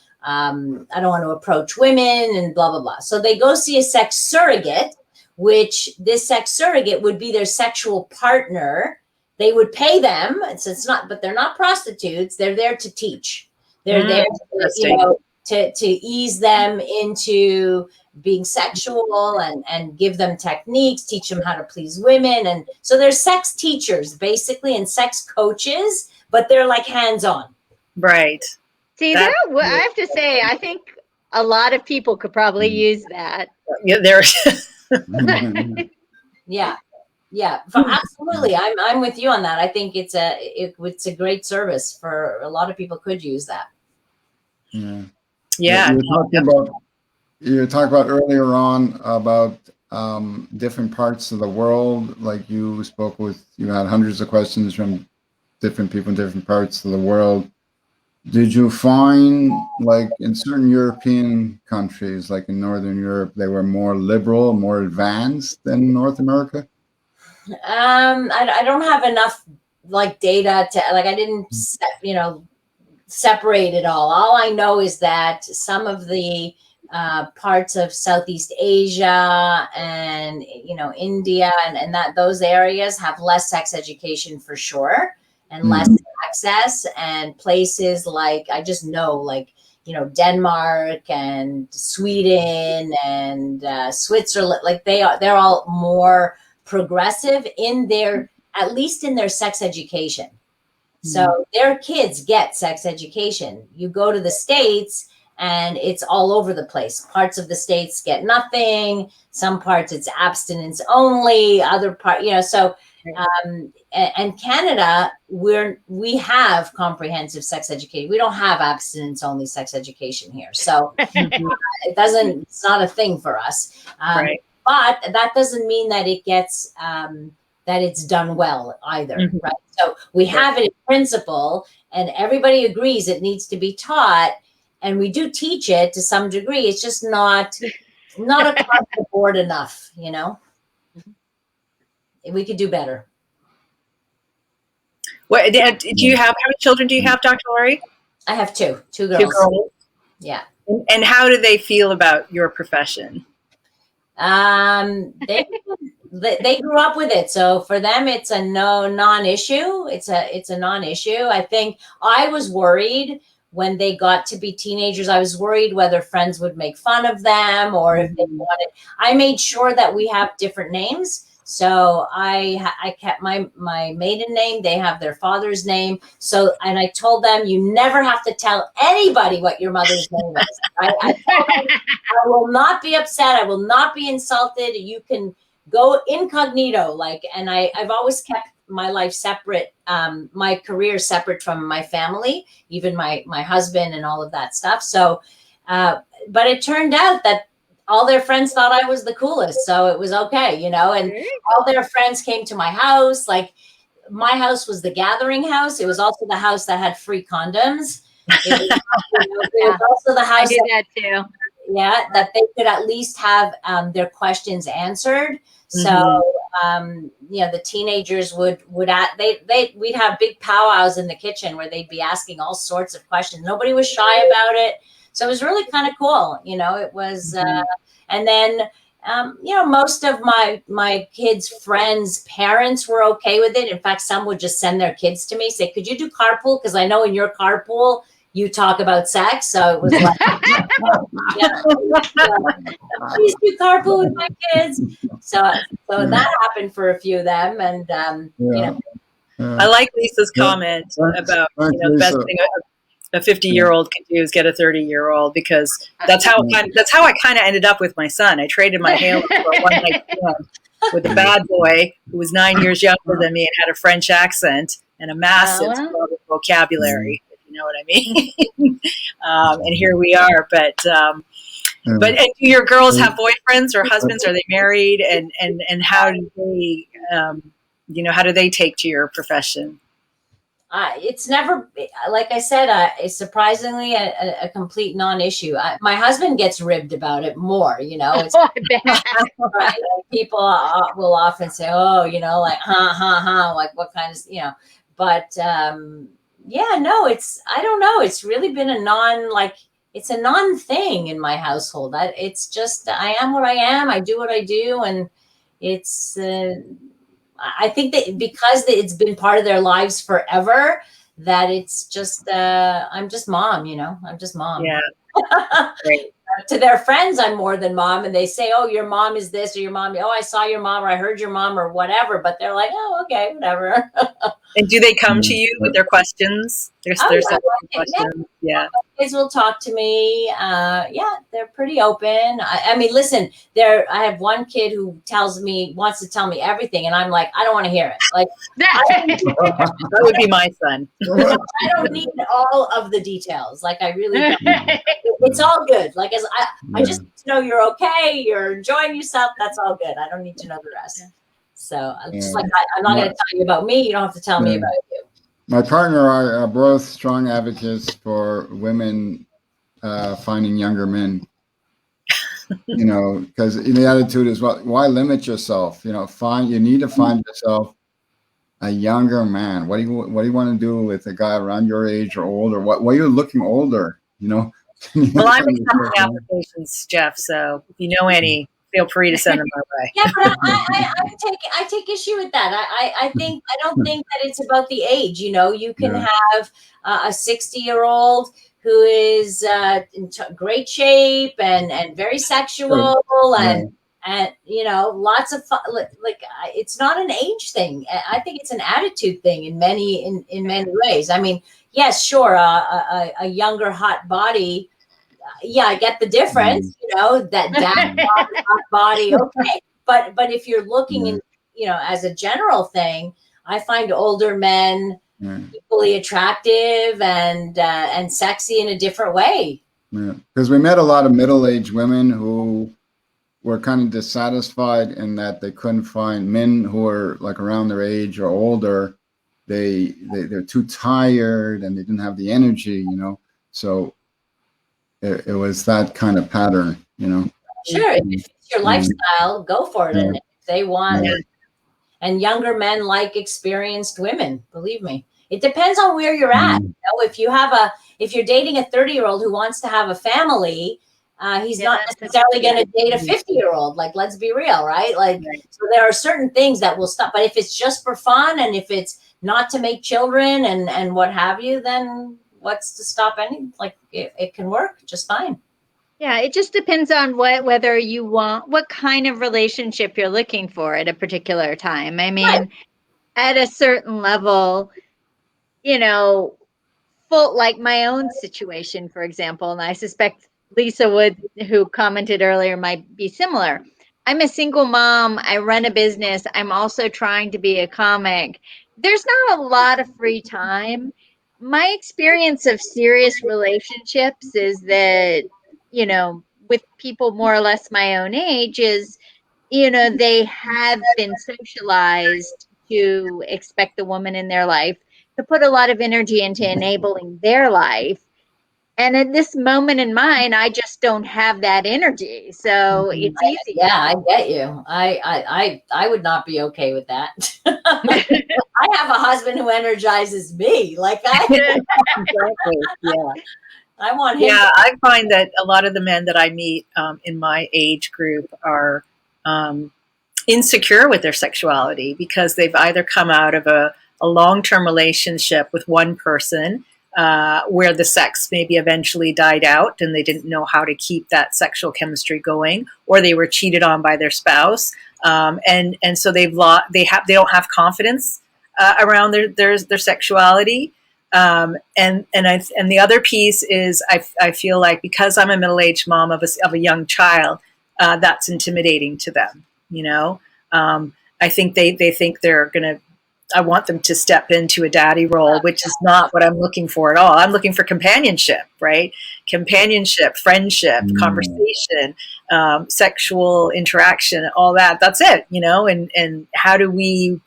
Speaker 4: approach women and blah, blah, blah. So they go see a sex surrogate, which this sex surrogate would be their sexual partner. They would pay them. It's not, but they're not prostitutes. They're there to teach. They're there to ease them into being sexual and give them techniques, teach them how to please women. And so they're sex teachers basically and sex coaches, but they're like hands-on.
Speaker 2: Right.
Speaker 3: See, I have to say, I think a lot of people could probably use that.
Speaker 2: Yeah, there.
Speaker 4: Yeah. Absolutely. I'm with you on that. I think it's a great service for a lot of people could use that.
Speaker 2: Yeah.
Speaker 1: You talked about earlier on about different parts of the world. Like you had hundreds of questions from different people in different parts of the world. Did you find, like in certain European countries, like in Northern Europe, they were more liberal, more advanced than North America?
Speaker 4: I don't have enough like data to I didn't separate it all. All I know is that some of the parts of Southeast Asia and India and that those areas have less sex education for sure and less access, and places like I just know like Denmark and Sweden and Switzerland, like they're all more progressive in at least in their sex education. So their kids get sex education. You go to the States and it's all over the place. Parts of the States get nothing. Some parts it's abstinence only. Other part, so, and Canada, we have comprehensive sex education. We don't have abstinence only sex education here. So it's not a thing for us.
Speaker 2: Right.
Speaker 4: But that doesn't mean that it gets, that it's done well either, right? So we have it in principle and everybody agrees it needs to be taught, and we do teach it to some degree. It's just not across the board enough, We could do better.
Speaker 2: What do you have? How many children do you have, Dr. Laurie?
Speaker 4: I have two girls.
Speaker 2: 2 girls.
Speaker 4: Yeah.
Speaker 2: And how do they feel about your profession?
Speaker 4: They grew up with it, so for them it's a non-issue. It's a non-issue. I think I was worried when they got to be teenagers. I was worried whether friends would make fun of them or if they wanted. I made sure that we have different names. So I kept my maiden name. They have their father's name. So, and I told them, you never have to tell anybody what your mother's name is. I told them, I will not be upset. I will not be insulted. You can go incognito. And I've always kept my life separate, my career separate from my family, even my husband and all of that stuff. So, but it turned out that all their friends thought I was the coolest. So it was okay, and all their friends came to my house. Like my house was the gathering house. It was also the house that had free condoms. It was also the house.
Speaker 3: I did that too.
Speaker 4: Yeah, that they could at least have their questions answered. So, the teenagers we'd have big powwows in the kitchen where they'd be asking all sorts of questions. Nobody was shy about it. So it was really kind of cool. It was, and then, most of my kids' friends' parents were okay with it. In fact, some would just send their kids to me, say, could you do carpool? Because I know in your carpool, you talk about sex. So it was like, please do carpool with my kids. So that happened for a few of them. And,
Speaker 2: I like Lisa's comment about, the best thing a 50-year-old can do is get a 30-year-old, because that's how I kind of ended up with my son. I traded my Halo for a one-night stand with a bad boy who was 9 years younger than me and had a French accent and a massive vocabulary, if you know what I mean. And here we are. But and do your girls have boyfriends or husbands? Are they married? And how do they how do they take to your profession?
Speaker 4: it's never, like I said, it's surprisingly a complete non-issue. My husband gets ribbed about it more, you know. It's, right? People will often say, oh, you know, like, like what kind of, you know, but yeah, no, I don't know. It's really been it's a non-thing in my household. It's just, I am what I am. I do what I do. And it's, I think that because it's been part of their lives forever, that it's just, I'm just mom, you know, I'm just mom.
Speaker 2: Yeah. Great.
Speaker 4: To their friends, I'm more than mom. And they say, oh, your mom is this, or your mom, oh, I saw your mom, or I heard your mom, or whatever. But they're like, oh, okay, whatever.
Speaker 2: And do they come to you with their questions? There's questions. Yeah.
Speaker 4: Kids will talk to me. Yeah, they're pretty open. I mean, listen, I have one kid who wants to tell me everything. And I'm like, I don't want to hear it. Like,
Speaker 2: that would be my son.
Speaker 4: I don't need all of the details. Like, I really don't. It's all good. Like, I just know you're okay. You're enjoying yourself. That's all good. I don't need to know the rest. So I'm just like, I'm not going to tell you about me. You don't have to tell me about you.
Speaker 1: My partner and I are both strong advocates for women finding younger men. You know, because the attitude is, well, why limit yourself? You know, you need to find yourself a younger man. What do you want to do with a guy around your age or older? Why are you looking older? You know.
Speaker 2: Well, I'm accepting applications, Jeff. So if you know any, feel free to send them my way.
Speaker 4: Yeah, but I take issue with that. I don't think that it's about the age. You know, you can have a 60-year-old who is in great shape and very sexual and you know, lots of fun. Like it's not an age thing. I think it's an attitude thing in many ways. I mean, yes, sure, a younger hot body. Yeah, I get the difference, you know, that hot body, okay. But if you're looking in, you know, as a general thing, I find older men equally attractive and sexy in a different way.
Speaker 1: Yeah, because we met a lot of middle-aged women who were kind of dissatisfied in that they couldn't find men who were like around their age or older. They're too tired and they didn't have the energy, you know. So it was that kind of pattern, you know.
Speaker 4: Sure, if it's your lifestyle, go for it. And if they want and younger men like experienced women, believe me. It depends on where you're at. You know, if you're dating a 30-year-old who wants to have a family, he's not necessarily going to date a 50-year-old. Like, let's be real, right? Like, so there are certain things that will stop. But if it's just for fun and if it's not to make children and what have you, then what's to stop it can work just fine.
Speaker 3: Yeah, it just depends on whether you want, what kind of relationship you're looking for at a particular time. I mean, at a certain level, you know, like my own situation, for example, and I suspect Lisa who commented earlier, might be similar. I'm a single mom. I run a business. I'm also trying to be a comic. There's not a lot of free time. My experience of serious relationships is that, you know, with people more or less my own age is, you know, they have been socialized to expect the woman in their life to put a lot of energy into enabling their life. And at this moment in mine, I just don't have that energy. So it's easy.
Speaker 4: Yeah, I get you. I would not be okay with that. I have a husband who energizes me. Like I want him.
Speaker 2: Yeah, I find that a lot of the men that I meet in my age group are insecure with their sexuality because they've either come out of a long-term relationship with one person where the sex maybe eventually died out and they didn't know how to keep that sexual chemistry going, or they were cheated on by their spouse, and so they don't have confidence around their sexuality. And the other piece is I feel like because I'm a middle-aged mom of a young child, that's intimidating to them. You know, I think they think they're gonna. I want them to step into a daddy role, which is not what I'm looking for at all. I'm looking for companionship, right? Companionship, friendship, conversation, sexual interaction, all that. That's it, you know. And how do we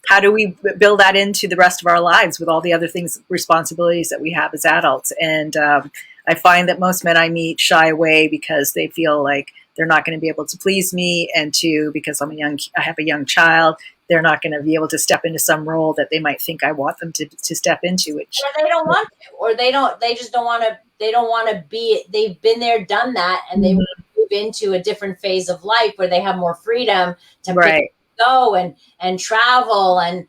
Speaker 2: how do we build that into the rest of our lives with all the other things, responsibilities that we have as adults? And I find that most men I meet shy away because they feel like they're not going to be able to please me, and two, because I have a young child, they're not going to be able to step into some role that they might think I want them to step into. Which
Speaker 4: or they don't want to, or they just don't want to. They don't want to be. They've been there, done that, and they want to move into a different phase of life where they have more freedom to go and travel and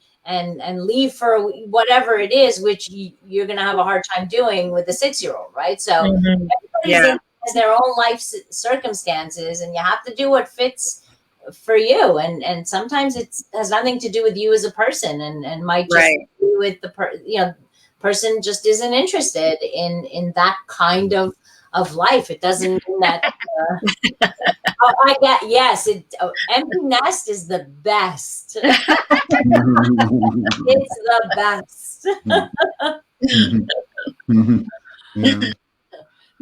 Speaker 4: leave for whatever it is, which you're going to have a hard time doing with a 6-year-old, right? So everybody's has their own life circumstances, and you have to do what fits for you, and sometimes it has nothing to do with you as a person, and might just be with the person just isn't interested in that kind of life. It doesn't mean that I get empty nest is the best. It's the best.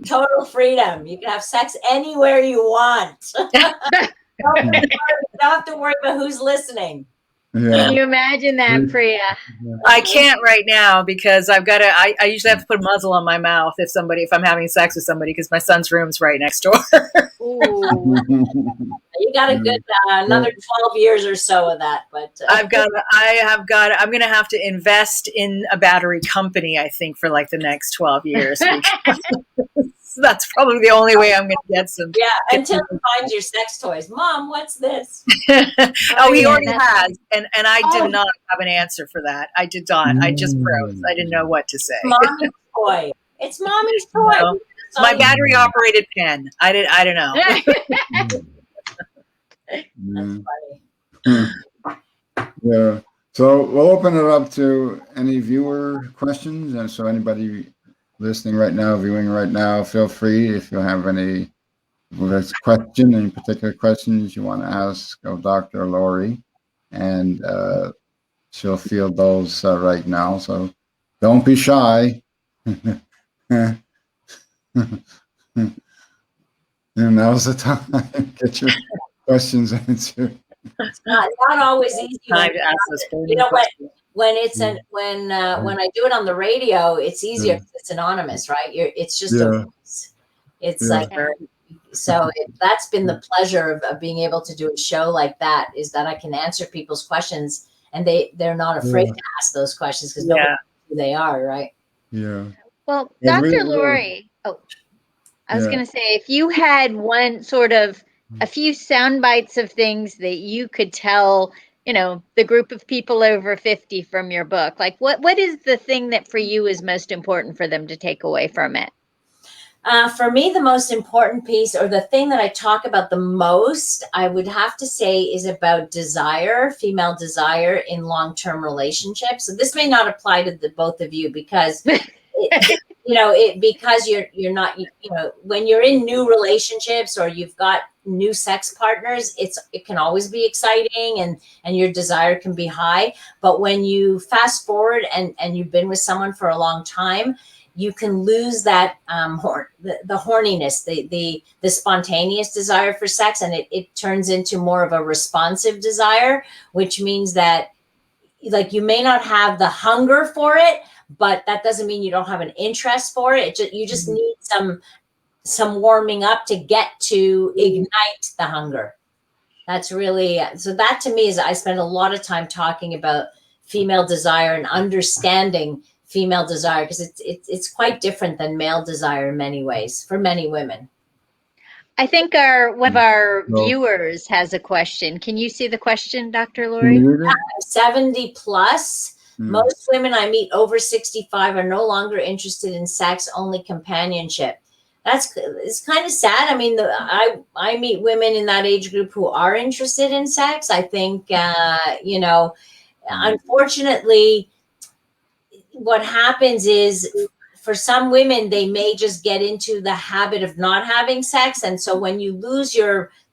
Speaker 4: Total freedom. You can have sex anywhere you want. Don't have to worry about who's listening.
Speaker 3: Yeah. Can you imagine that, Priya?
Speaker 2: I can't right now because I've got to. I usually have to put a muzzle on my mouth if I'm having sex with somebody, because my son's room's right next door.
Speaker 3: Ooh.
Speaker 4: You got a good another 12 years or so of that, but
Speaker 2: I'm going to have to invest in a battery company, I think, for like the next 12 years. That's probably the only way I'm going to get some.
Speaker 4: Yeah, until he finds your sex toys. Mom, what's this?
Speaker 2: He already has. And I did not have an answer for that. I did not. I just froze. I didn't know what to say.
Speaker 4: Mommy's toy. It's mommy's toy.
Speaker 2: No, it's my battery operated pen. I don't know.
Speaker 4: That's funny.
Speaker 1: Yeah. So we'll open it up to any viewer questions. And so anybody listening right now, viewing right now, feel free if you have any particular questions you want to ask of Dr. Laurie, and she'll field those right now. So don't be shy. And now's the time. Get your questions answered.
Speaker 4: It's not always easy.
Speaker 2: Time to ask those
Speaker 4: when it's when I do it on the radio, it's easier because it's anonymous, right? It's just a voice. It's that's been the pleasure of being able to do a show like that, is that I can answer people's questions, and they're not afraid to ask those questions because nobody knows who they are, right?
Speaker 1: Yeah.
Speaker 3: Well, Dr. Laurie, I was going to say, if you had a few sound bites of things that you could tell, the group of people over 50 from your book, like what is the thing that for you is most important for them to take away from it?
Speaker 4: For me, the most important piece, or the thing that I talk about the most, I would have to say, is about desire, female desire in long-term relationships. So this may not apply to the both of you because because you're not, when you're in new relationships or you've got new sex partners, it can always be exciting and your desire can be high. But when you fast forward and you've been with someone for a long time, you can lose that the horniness, the spontaneous desire for sex, and it turns into more of a responsive desire, which means that like you may not have the hunger for it, but that doesn't mean you don't have an interest for it. You just need some warming up to get to ignite the hunger. That's really, so that to me is, I spend a lot of time talking about female desire and understanding female desire, because it's quite different than male desire in many ways for many women.
Speaker 3: I think one of our viewers has a question. Can you see the question, Dr. Laurie?
Speaker 4: 70 plus. Most women I meet over 65 are no longer interested in sex, only companionship. It's kind of sad. I mean, I meet women in that age group who are interested in sex. I think, unfortunately, what happens is for some women, they may just get into the habit of not having sex. And so when you lose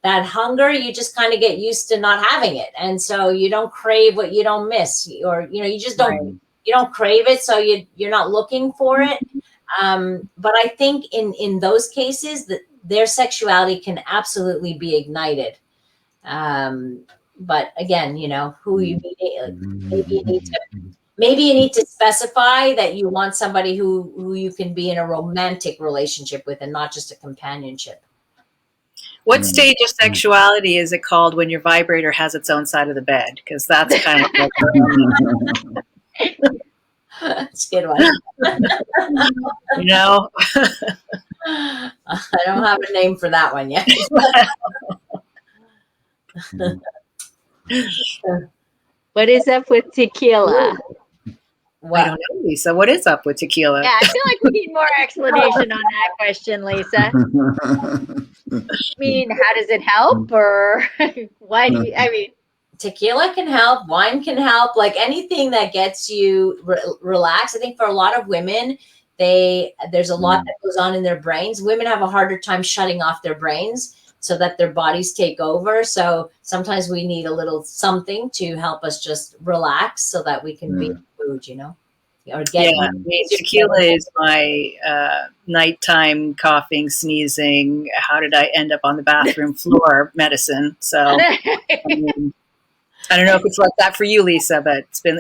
Speaker 4: that hunger, you just kind of get used to not having it. And so you don't crave what you don't miss, or, you just don't, you don't crave it. So you're not looking for it. But I think in those cases that their sexuality can absolutely be ignited. But again, you know, who you maybe you need to specify that you want somebody who you can be in a romantic relationship with and not just a companionship.
Speaker 2: What stage of sexuality is it called when your vibrator has its own side of the bed? Because that's kind of like
Speaker 4: that's a good one.
Speaker 2: You know,
Speaker 4: I don't have a name for that one yet.
Speaker 3: What is up with tequila?
Speaker 2: I don't know, Lisa. What is up with tequila?
Speaker 3: Yeah, I feel like we need more explanation on that question, Lisa. I mean, how does it help, or why do you, I mean,
Speaker 4: tequila can help, wine can help, like anything that gets you relaxed. I think for a lot of women, there's a lot that goes on in their brains. Women have a harder time shutting off their brains so that their bodies take over. So sometimes we need a little something to help us just relax so that we can be in the mood, you know? Or get
Speaker 2: tequila is my nighttime coughing, sneezing. How did I end up on the bathroom floor medicine? So I don't know if it's like that for you, Lisa, but it's been.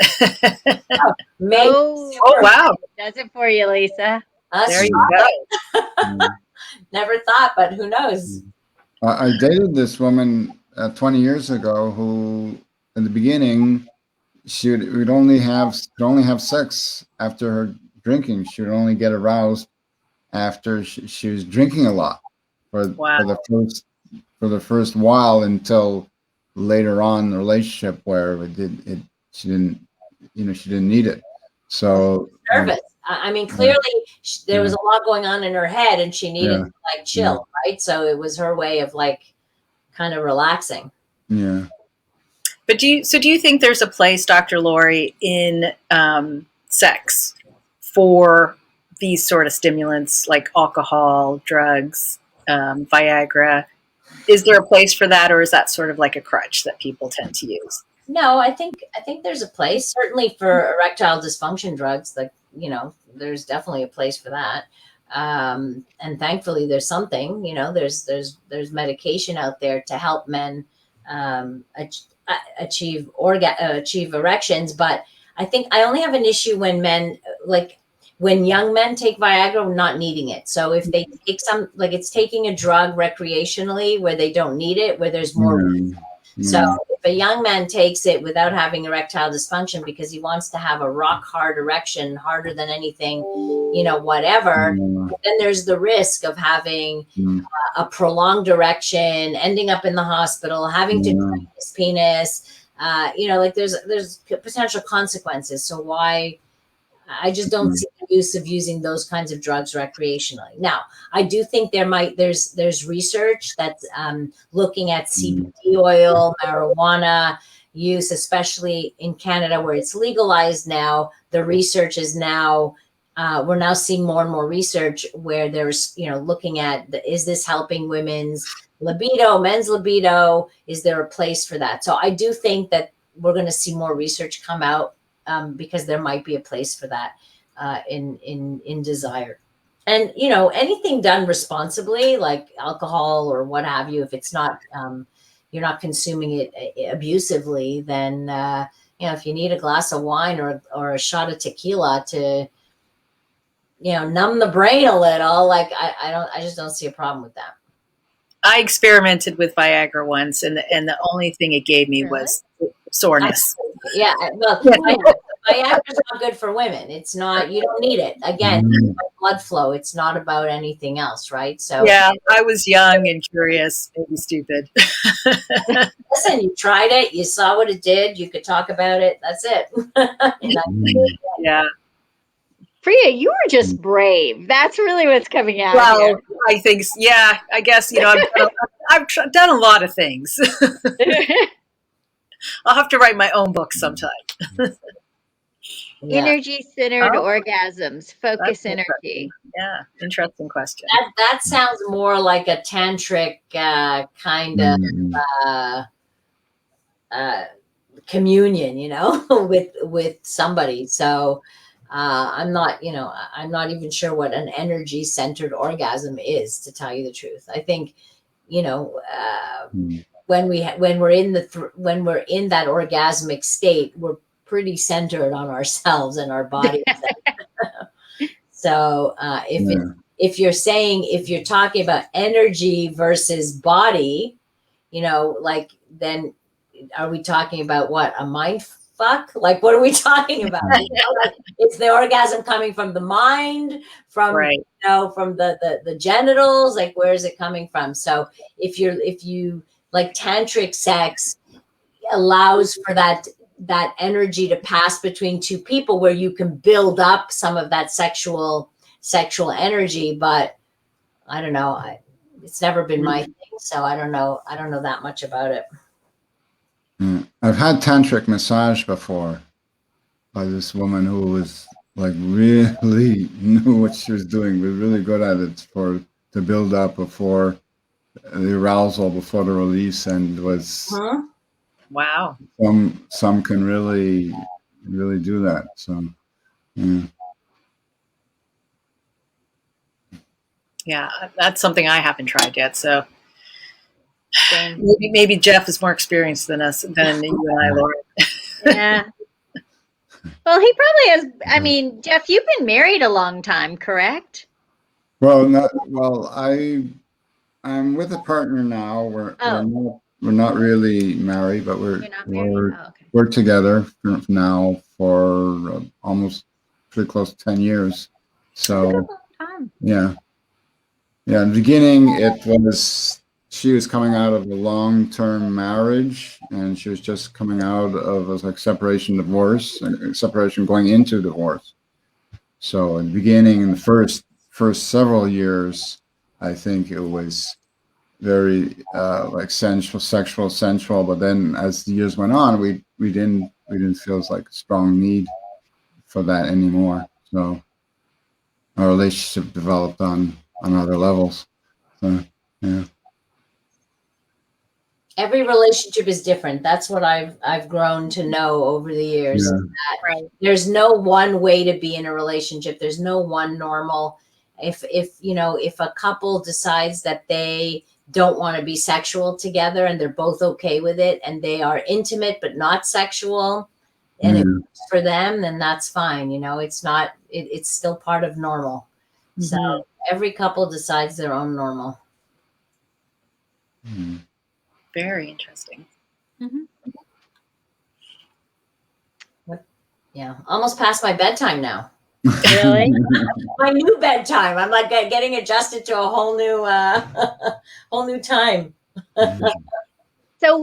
Speaker 3: Oh,
Speaker 2: wow.
Speaker 3: Does it for you, Lisa?
Speaker 2: There you go.
Speaker 4: Never thought, but who knows?
Speaker 1: I dated this woman 20 years ago who, in the beginning, she would only have sex after her drinking. She would only get aroused after she was drinking a lot for the first while, until later on in the relationship where she didn't need it. So
Speaker 4: nervous. I mean, clearly there was a lot going on in her head, and she needed to like chill, right? So it was her way of like kind of relaxing.
Speaker 1: Yeah.
Speaker 2: But do you think there's a place, Dr. Laurie, in sex for these sort of stimulants like alcohol, drugs, Viagra? Is there a place for that, or is that sort of like a crutch that people tend to use?
Speaker 4: No, I think there's a place, certainly for erectile dysfunction drugs. Like, you know, there's definitely a place for that. And thankfully there's something, you know, there's medication out there to help men achieve erections. But I think I only have an issue when men, like when young men take Viagra not needing it. So if they take like it's taking a drug recreationally where they don't need it, where there's more risk. So if a young man takes it without having erectile dysfunction because he wants to have a rock hard erection, harder than anything, you know, whatever, then there's the risk of having a prolonged erection, ending up in the hospital, having to drain his penis, you know, like there's potential consequences. So why? I just don't see the use of using those kinds of drugs recreationally. Now, I do think there's research that's looking at CBD oil, marijuana use, especially in Canada where it's legalized now. The research is now, we're now seeing more and more research where there's, you know, looking at is this helping women's libido, men's libido? Is there a place for that? So I do think that we're going to see more research come out. Because there might be a place for that in desire. And, you know, anything done responsibly, like alcohol or what have you, if it's not, you're not consuming it abusively, then, you know, if you need a glass of wine or a shot of tequila to, you know, numb the brain a little, like I just don't see a problem with that.
Speaker 2: I experimented with Viagra once, and the only thing it gave me was soreness.
Speaker 4: Yeah, well, Viagra's not good for women. It's not. You don't need it. Again, it's about blood flow. It's not about anything else, right? So
Speaker 2: yeah, I was young and curious, maybe stupid.
Speaker 4: Listen, you tried it. You saw what it did. You could talk about it. That's it.
Speaker 2: Yeah.
Speaker 3: Priya, you were just brave. That's really what's coming out.
Speaker 2: Well,
Speaker 3: here.
Speaker 2: I think, yeah, I guess, you know, I've done a lot of things. I'll have to write my own book sometime.
Speaker 3: Energy-centered orgasms, focus energy.
Speaker 2: Yeah, interesting question.
Speaker 4: That sounds more like a tantric kind of communion, you know, with somebody. So I'm not even sure what an energy-centered orgasm is, to tell you the truth. I think, you know, when we're in when we're in that orgasmic state, we're pretty centered on ourselves and our bodies. So if you're talking about energy versus body, like, then are we talking about what, a mind fuck? Like, what are we talking about? Like, it's the orgasm coming from the mind, from
Speaker 2: Right.
Speaker 4: from the genitals. Like, where is it coming from? So if you like, tantric sex allows for that energy to pass between two people, where you can build up some of that sexual energy. But I don't know. It's never been my thing, so I don't know that much about it.
Speaker 1: I've had tantric massage before by this woman who was like really knew what she was doing, was really good at it to build up before the arousal, before the release, and was
Speaker 2: Wow.
Speaker 1: Some can really do that. So
Speaker 2: yeah, that's something I haven't tried yet. So maybe Jeff is more experienced than you and I, Laura.
Speaker 3: Yeah. Well, he probably has. I mean, Jeff, you've been married a long time, correct?
Speaker 1: Well, I'm with a partner now. We're not really married, but we're together now for almost pretty close to 10 years. So yeah. In the beginning, she was coming out of a long-term marriage, and she was just coming out of a separation going into divorce. So in the beginning, in the first several years, I think it was very like sexual, sensual. But then as the years went on, we didn't feel like a strong need for that anymore. So our relationship developed on other levels. So yeah.
Speaker 4: Every relationship is different. That's what I've grown to know over the years.
Speaker 1: Yeah.
Speaker 2: Right.
Speaker 4: There's no one way to be in a relationship. There's no one normal. If a couple decides that they don't want to be sexual together, and they're both okay with it, and they are intimate but not sexual, and it works for them, then that's fine. It's still part of normal. Mm-hmm. So every couple decides their own normal.
Speaker 1: Mm-hmm.
Speaker 2: Very interesting.
Speaker 3: Mm-hmm.
Speaker 4: Yeah, almost past my bedtime now.
Speaker 3: Really?
Speaker 4: My new bedtime. I'm like getting adjusted to a whole new time.
Speaker 3: So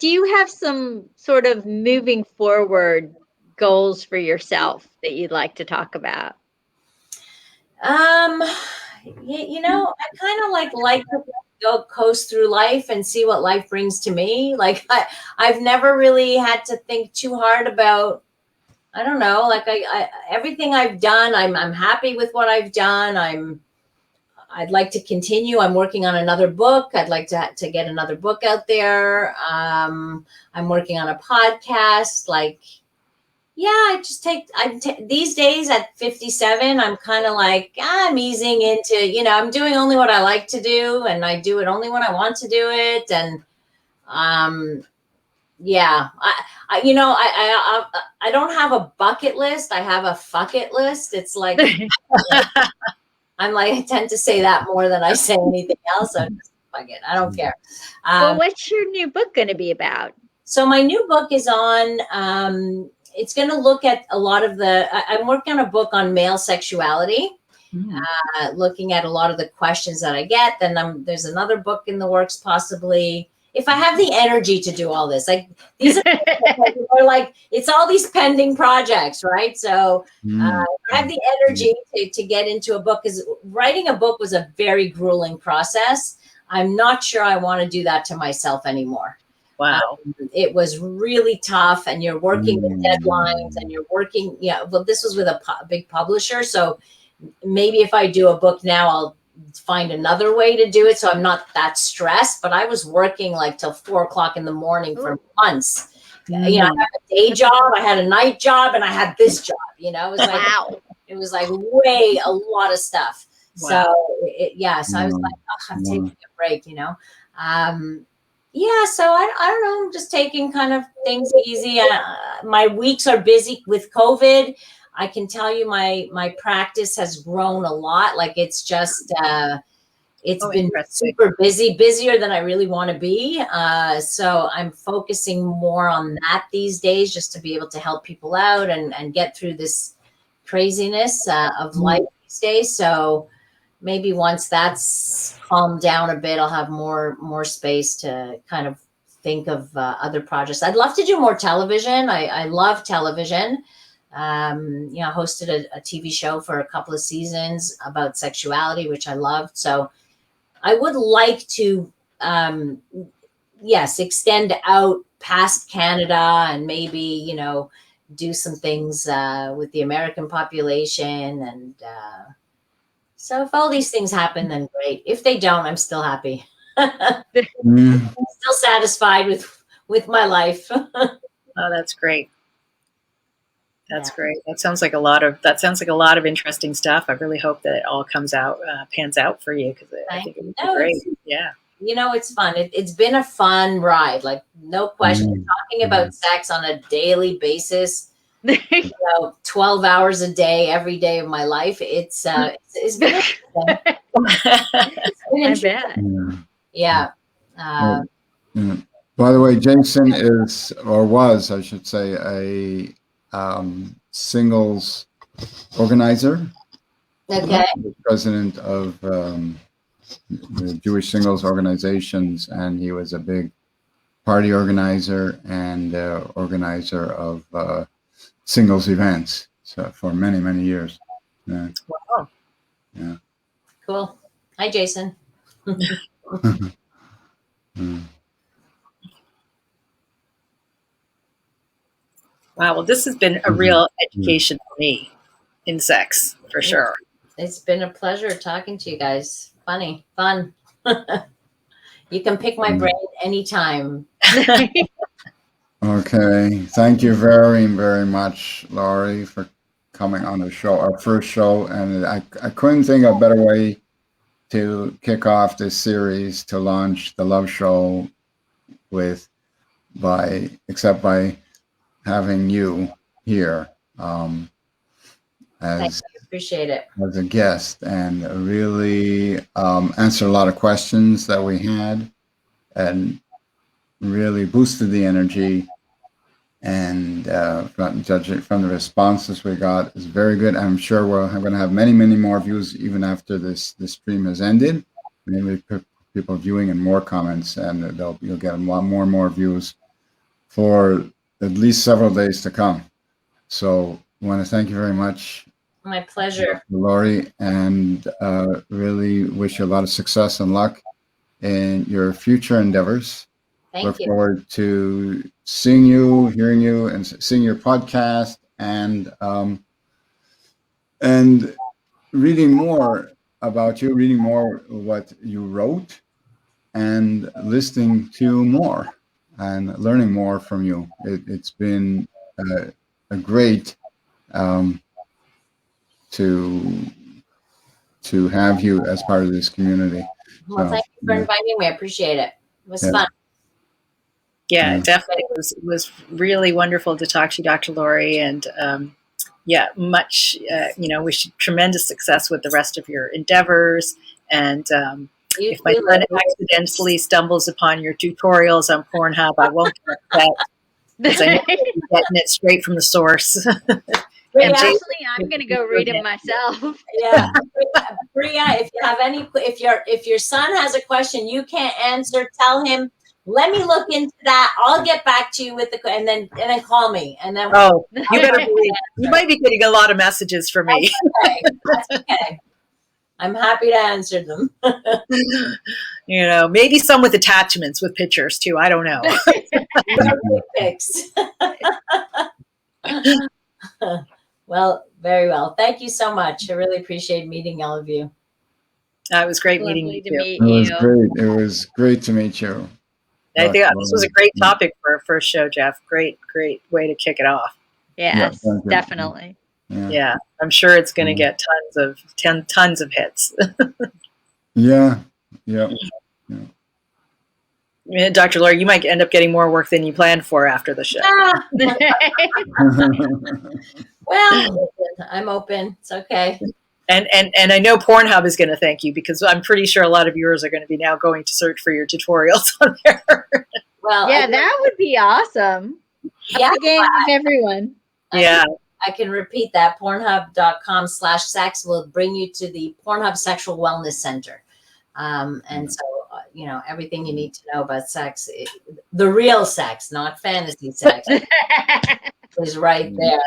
Speaker 3: do you have some sort of moving forward goals for yourself that you'd like to talk about?
Speaker 4: I kind of like to go coast through life and see what life brings to me. Like I've never really had to think too hard about, I don't know, like I everything I've done, I'm happy with what I've done. I'd like to continue. I'm working on another book. I'd like to get another book out there. I'm working on a podcast. Like, yeah, these days at 57, I'm kind of like, I'm easing into, I'm doing only what I like to do, and I do it only when I want to do it. And, yeah, I don't have a bucket list. I have a fuck it list. It's like, I tend to say that more than I say anything else. So just fuck it. I don't care.
Speaker 3: Well, what's your new book going to be about?
Speaker 4: So my new book is on, it's going to look at a lot of I'm working on a book on male sexuality, looking at a lot of the questions that I get. Then there's another book in the works, possibly, if I have the energy to do all this. Like, these are like, it's all these pending projects, right? So I have the energy to get into a book, because writing a book was a very grueling process. I'm not sure I want to do that to myself anymore.
Speaker 2: Wow.
Speaker 4: It was really tough, and you're working with deadlines, and you're working. Yeah. Well, this was with a big publisher. So maybe if I do a book now, I'll find another way to do it, so I'm not that stressed. But I was working like till 4:00 in the morning for months. I had a day job, I had a night job, and I had this job. It was like, wow. It was like a lot of stuff. Wow. So so I was like, I'm taking a break. Yeah, so I don't know. I'm just taking kind of things easy. My weeks are busy with COVID. I can tell you my practice has grown a lot. Like it's just it's been super busy, busier than I really want to be. So I'm focusing more on that these days, just to be able to help people out and get through this craziness of life these days. So maybe once that's calmed down a bit, I'll have more space to kind of think of other projects. I'd love to do more television. I love television. I hosted a TV show for a couple of seasons about sexuality, which I loved. So I would like to, yes, extend out past Canada and maybe, do some things with the American population. And so if all these things happen, then great. If they don't, I'm still happy. I'm still satisfied with my life.
Speaker 2: Oh, that's great. That's great. That sounds like a lot of interesting stuff. I really hope that it all pans out for you, because I think it would be great. Yeah.
Speaker 4: It's fun. It's been a fun ride, like no question. Talking about sex on a daily basis, 12 hours a day, every day of my life. It's been interesting. Yeah.
Speaker 1: By the way, Jason is, or was, I should say, a singles organizer.
Speaker 4: Okay.
Speaker 1: The president of the Jewish singles organizations, and he was a big party organizer and organizer of singles events, so for many years. Yeah.
Speaker 4: Wow.
Speaker 1: Yeah.
Speaker 4: Cool. Hi, Jason.
Speaker 2: Wow. Well, this has been a real education for me in sex, for sure.
Speaker 4: It's been a pleasure talking to you guys. Fun. You can pick my brain anytime.
Speaker 1: Okay. Thank you very much, Laurie, for coming on the show, our first show. And I couldn't think of a better way to kick off this series, to launch the Love Show except by having you here
Speaker 4: Thank you. Appreciate it.
Speaker 1: As a guest, and really answered a lot of questions that we had, and really boosted the energy. And judging from the responses we got, is very good. I'm sure we're going to have many more views even after this stream has ended. Maybe people viewing and more comments, and you'll get a lot more views for at least several days to come. So I want to thank you very much.
Speaker 4: My pleasure,
Speaker 1: Laurie, and really wish you a lot of success and luck in your future endeavors.
Speaker 4: Thank you.
Speaker 1: Look forward to seeing you, hearing you, and seeing your podcast, and reading more about you, reading more what you wrote, and listening to more and learning more from you. It's been a great to have you as part of this community.
Speaker 4: Well, thank you for inviting me. I appreciate it. It was fun.
Speaker 2: Yeah, definitely. It was really wonderful to talk to you, Dr. Laurie, and wish you tremendous success with the rest of your endeavors. And if my son accidentally stumbles upon your tutorials on Pornhub, I won't get upset, because I know you're getting it straight from the source.
Speaker 3: And actually, I'm going to go read it myself.
Speaker 4: Yeah, Priya, if your son has a question you can't answer, tell him, let me look into that. I'll get back to you with and then call me. And then
Speaker 2: you better believe you might be getting a lot of messages from me.
Speaker 4: That's okay. I'm happy to answer them.
Speaker 2: Maybe some with attachments with pictures too. I don't know.
Speaker 4: Well, very well. Thank you so much. I really appreciate meeting all of you.
Speaker 2: It was great meeting you.
Speaker 1: It was great to meet you.
Speaker 2: I think this was a great topic for our first show, Jeff. Great way to kick it off.
Speaker 3: Yes, definitely.
Speaker 2: Yeah, I'm sure it's going to get tons of hits.
Speaker 1: Yeah.
Speaker 2: Dr. Laura, you might end up getting more work than you planned for after the show.
Speaker 4: Well, I'm open. It's okay.
Speaker 2: And I know Pornhub is going to thank you, because I'm pretty sure a lot of viewers are going to be now going to search for your tutorials on there.
Speaker 3: Well, yeah, that would be awesome.
Speaker 4: Yeah,
Speaker 3: up the game with everyone.
Speaker 2: Yeah.
Speaker 4: I can repeat that. Pornhub.com/sex will bring you to the Pornhub Sexual Wellness Center. And so, everything you need to know about sex, the real sex, not fantasy sex, is right there.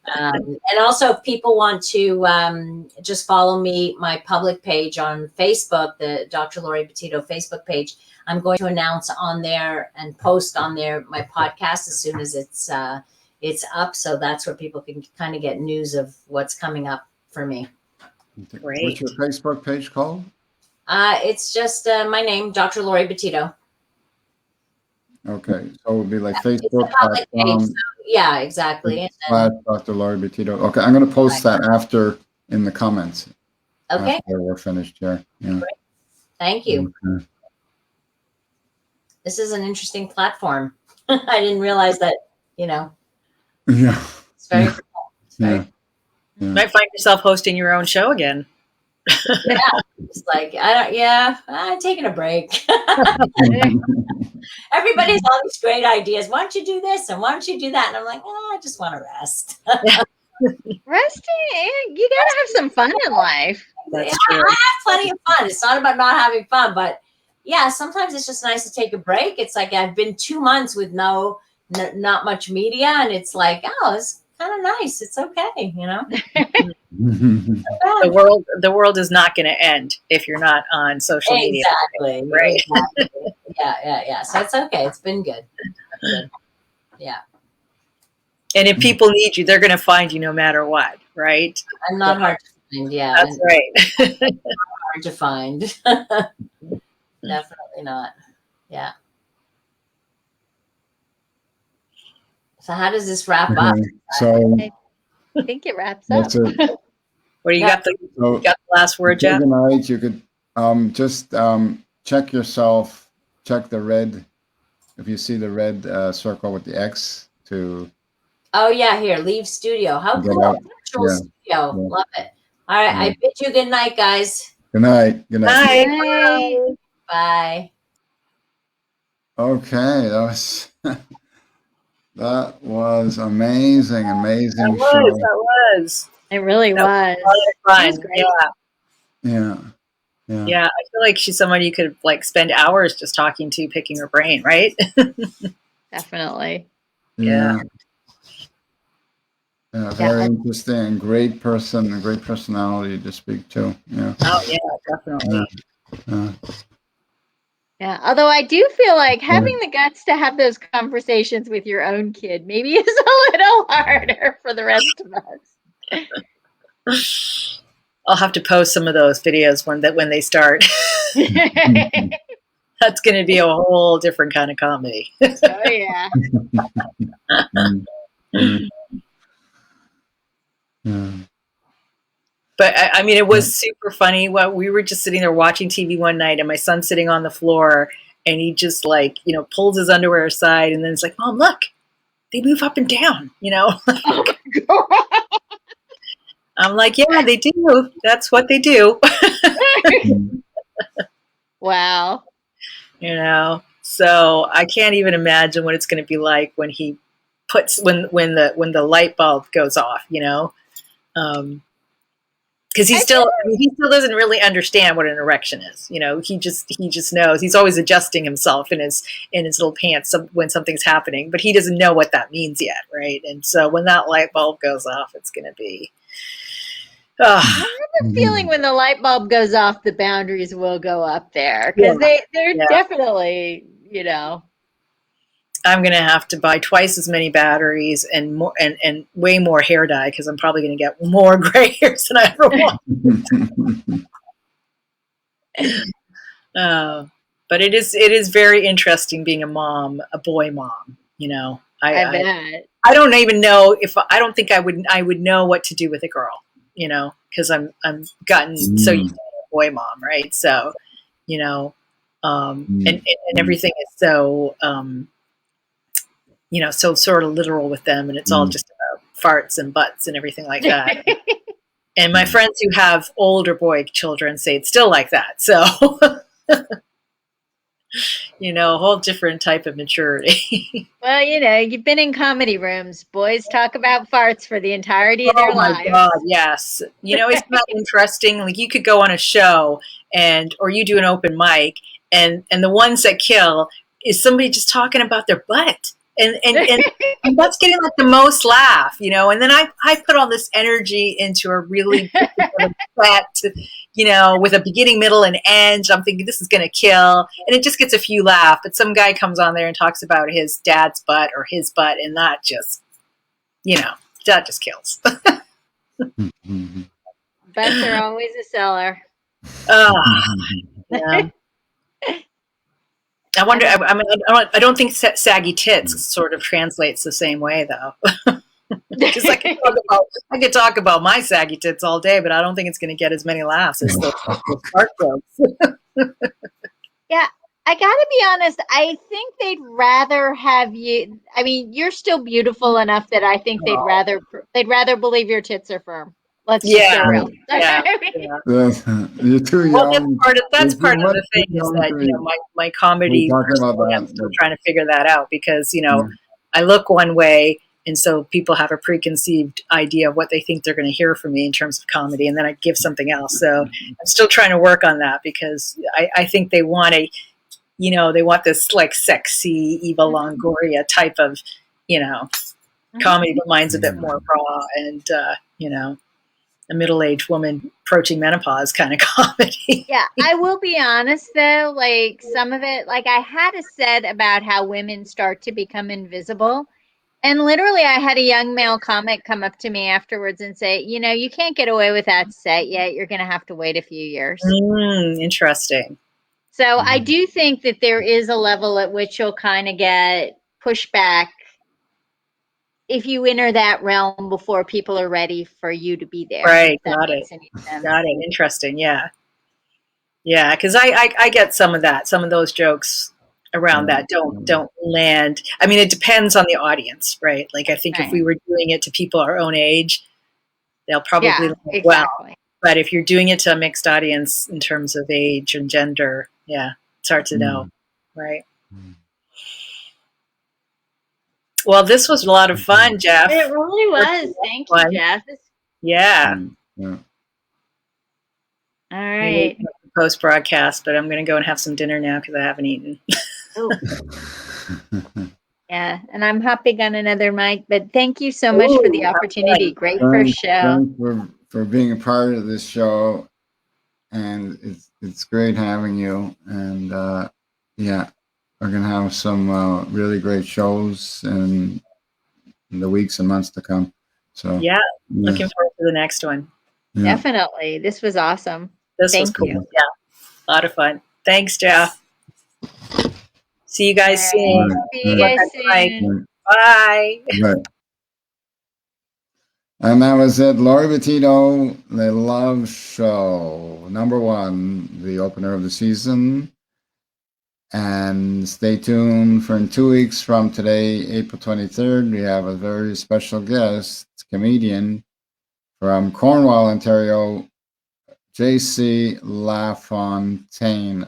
Speaker 4: And also, if people want to just follow me, my public page on Facebook, the Dr. Laurie Petito Facebook page, I'm going to announce on there and post on there my podcast as soon as it's up. So that's where people can kind of get news of what's coming up for me.
Speaker 2: Great.
Speaker 1: What's your Facebook page called?
Speaker 4: It's just my name, Dr. Laurie Petito.
Speaker 1: Okay, so it would be like Facebook.com.
Speaker 4: So, yeah, exactly.
Speaker 1: Dr. Laurie Petito. Okay, I'm going to post that after in the comments.
Speaker 4: Okay.
Speaker 1: After we're finished here. Yeah.
Speaker 4: Great. Thank you.
Speaker 1: Okay.
Speaker 4: This is an interesting platform. I didn't realize that,
Speaker 1: Yeah.
Speaker 4: It's very cool.
Speaker 1: Yeah.
Speaker 2: You might find yourself hosting your own show again.
Speaker 4: Yeah. It's like, I'm taking a break. Everybody has all these great ideas. Why don't you do this? And why don't you do that? And I'm like, I just want to rest.
Speaker 3: Resting, you gotta have some fun in life.
Speaker 2: That's
Speaker 4: I have plenty of fun. It's not about not having fun, but yeah, sometimes it's just nice to take a break. It's like I've been 2 months with not much media, and it's like, it's kind of nice. It's okay,
Speaker 2: The world is not going to end if you're not on social media.
Speaker 4: Exactly.
Speaker 2: Right.
Speaker 4: Exactly. Yeah. So it's okay. It's been good. Yeah.
Speaker 2: And if people need you, they're going to find you no matter what, right?
Speaker 4: I'm not hard to find. Yeah.
Speaker 2: That's right.
Speaker 4: Hard to find. Definitely not. Yeah. So how does this wrap up?
Speaker 1: So
Speaker 3: I think it wraps
Speaker 1: that's
Speaker 3: up.
Speaker 1: it.
Speaker 2: What do you got? You got the last word, Jack?
Speaker 1: Tonight you could just check yourself. Check the red. If you see the red circle with the X to.
Speaker 4: Oh yeah, here, leave studio. How cool! Virtual studio, love it. All right, I bid you good night, guys.
Speaker 1: Good night. Good night.
Speaker 2: Bye.
Speaker 4: Bye.
Speaker 1: Okay, that was amazing. Show.
Speaker 2: That was.
Speaker 3: It really was.
Speaker 2: Fun.
Speaker 3: It was great.
Speaker 1: Yeah.
Speaker 2: Yeah, I feel like she's someone you could spend hours just talking to, picking her brain, right?
Speaker 3: Definitely.
Speaker 1: Yeah. Very interesting. Great person, a great personality to speak to. Yeah.
Speaker 2: Oh yeah, definitely.
Speaker 3: Yeah, although I do feel like having the guts to have those conversations with your own kid maybe is a little harder for the rest of us.
Speaker 2: I'll have to post some of those videos when they start. That's going to be a whole different kind of comedy.
Speaker 3: Oh yeah.
Speaker 2: But I mean, it was super funny. We were just sitting there watching TV one night, and my son's sitting on the floor, and he just pulls his underwear aside, and then it's like, "Mom, look, they move up and down." I'm like, "Yeah, they do. That's what they do."
Speaker 3: Wow.
Speaker 2: So I can't even imagine what it's going to be like when he when the light bulb goes off. Because he still doesn't really understand what an erection is. He just knows. He's always adjusting himself in his little pants when something's happening, but he doesn't know what that means yet, right? And so when that light bulb goes off, it's going to be.
Speaker 3: I have a feeling when the light bulb goes off, the boundaries will go up there because they're definitely,
Speaker 2: I'm going to have to buy twice as many batteries and more and way more hair dye because I'm probably going to get more gray hairs than I ever want. But it is very interesting being a mom, a boy mom. I bet. I don't even know I don't think I would know what to do with a girl. Because I'm gotten so used to being a boy mom, right? So, and everything is so, so sort of literal with them, and it's all just about farts and butts and everything like that. And my friends who have older boy children say it's still like that. So, a whole different type of maturity.
Speaker 3: Well, you've been in comedy rooms. Boys talk about farts for the entirety of their lives. Oh my
Speaker 2: God, yes. Isn't that interesting? Like, you could go on a show or you do an open mic, and the ones that kill is somebody just talking about their butt. And that's getting like the most laugh, and then I put all this energy into a really set, with a beginning, middle, and end. I'm thinking this is going to kill, and it just gets a few laughs. But some guy comes on there and talks about his dad's butt or his butt, and that just, that just kills.
Speaker 3: Butts are always a seller.
Speaker 2: Yeah. I wonder. I don't think saggy tits sort of translates the same way, though. Just like I could talk about my saggy tits all day, but I don't think it's going to get as many laughs as the fart jokes.
Speaker 3: Yeah, I gotta be honest. I think they'd rather have you. I mean, you're still beautiful enough that I think they'd rather believe your tits are firm. Let's just get real.
Speaker 1: Yeah. You're too young.
Speaker 2: Well, that's part of the thing is that my comedy. I'm still trying to figure that out because I look one way, and so people have a preconceived idea of what they think they're going to hear from me in terms of comedy, and then I give something else. So I'm still trying to work on that because I think they want they want this like sexy Eva Longoria type of comedy, but mine's a bit more raw and a middle-aged woman approaching menopause kind of comedy.
Speaker 3: Yeah, I will be honest though, like some of it, like I had a set about how women start to become invisible. And literally I had a young male comic come up to me afterwards and say, you can't get away with that set yet. You're going to have to wait a few years.
Speaker 2: Interesting.
Speaker 3: So I do think that there is a level at which you'll kind of get pushback if you enter that realm before people are ready for you to be there.
Speaker 2: Right. Got it. Interesting. Yeah. Yeah. Cause I get some of that. Some of those jokes around that don't land. I mean, it depends on the audience, right? Like I think if we were doing it to people our own age, they'll probably land well. But if you're doing it to a mixed audience in terms of age and gender, it's hard to know. Right. Well, this was a lot of fun, Jeff.
Speaker 3: It really was. Thank you, Jeff.
Speaker 2: Yeah.
Speaker 3: All right.
Speaker 2: Post broadcast, but I'm going to go and have some dinner now because I haven't eaten.
Speaker 3: Yeah, and I'm hopping on another mic, but thank you so much for the opportunity. Great first show.
Speaker 1: Thanks for being a part of this show, and it's great having you. And we're going to have some really great shows in the weeks and months to come. So
Speaker 2: looking forward to the next one.
Speaker 1: Yeah.
Speaker 3: Definitely. This was awesome.
Speaker 2: This was cool. Yeah, a lot of fun. Thanks, Jeff. See you guys soon.
Speaker 3: See you guys soon.
Speaker 2: Bye.
Speaker 1: Right. And that was it. Lori Bettino, The Love Show, #1, the opener of the season. And stay tuned for in 2 weeks from today, April 23rd. We have a very special guest, comedian from Cornwall, Ontario, JC LaFontaine.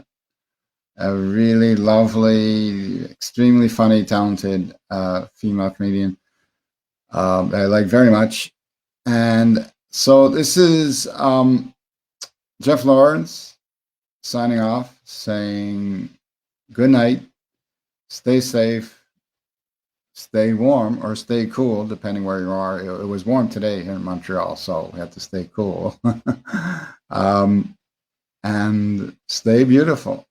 Speaker 1: A really lovely, extremely funny, talented female comedian I like very much. And so this is Jeff Lawrence signing off, saying good night, stay safe, stay warm, or stay cool, depending where you are. It was warm today here in Montreal, so we have to stay cool. And stay beautiful.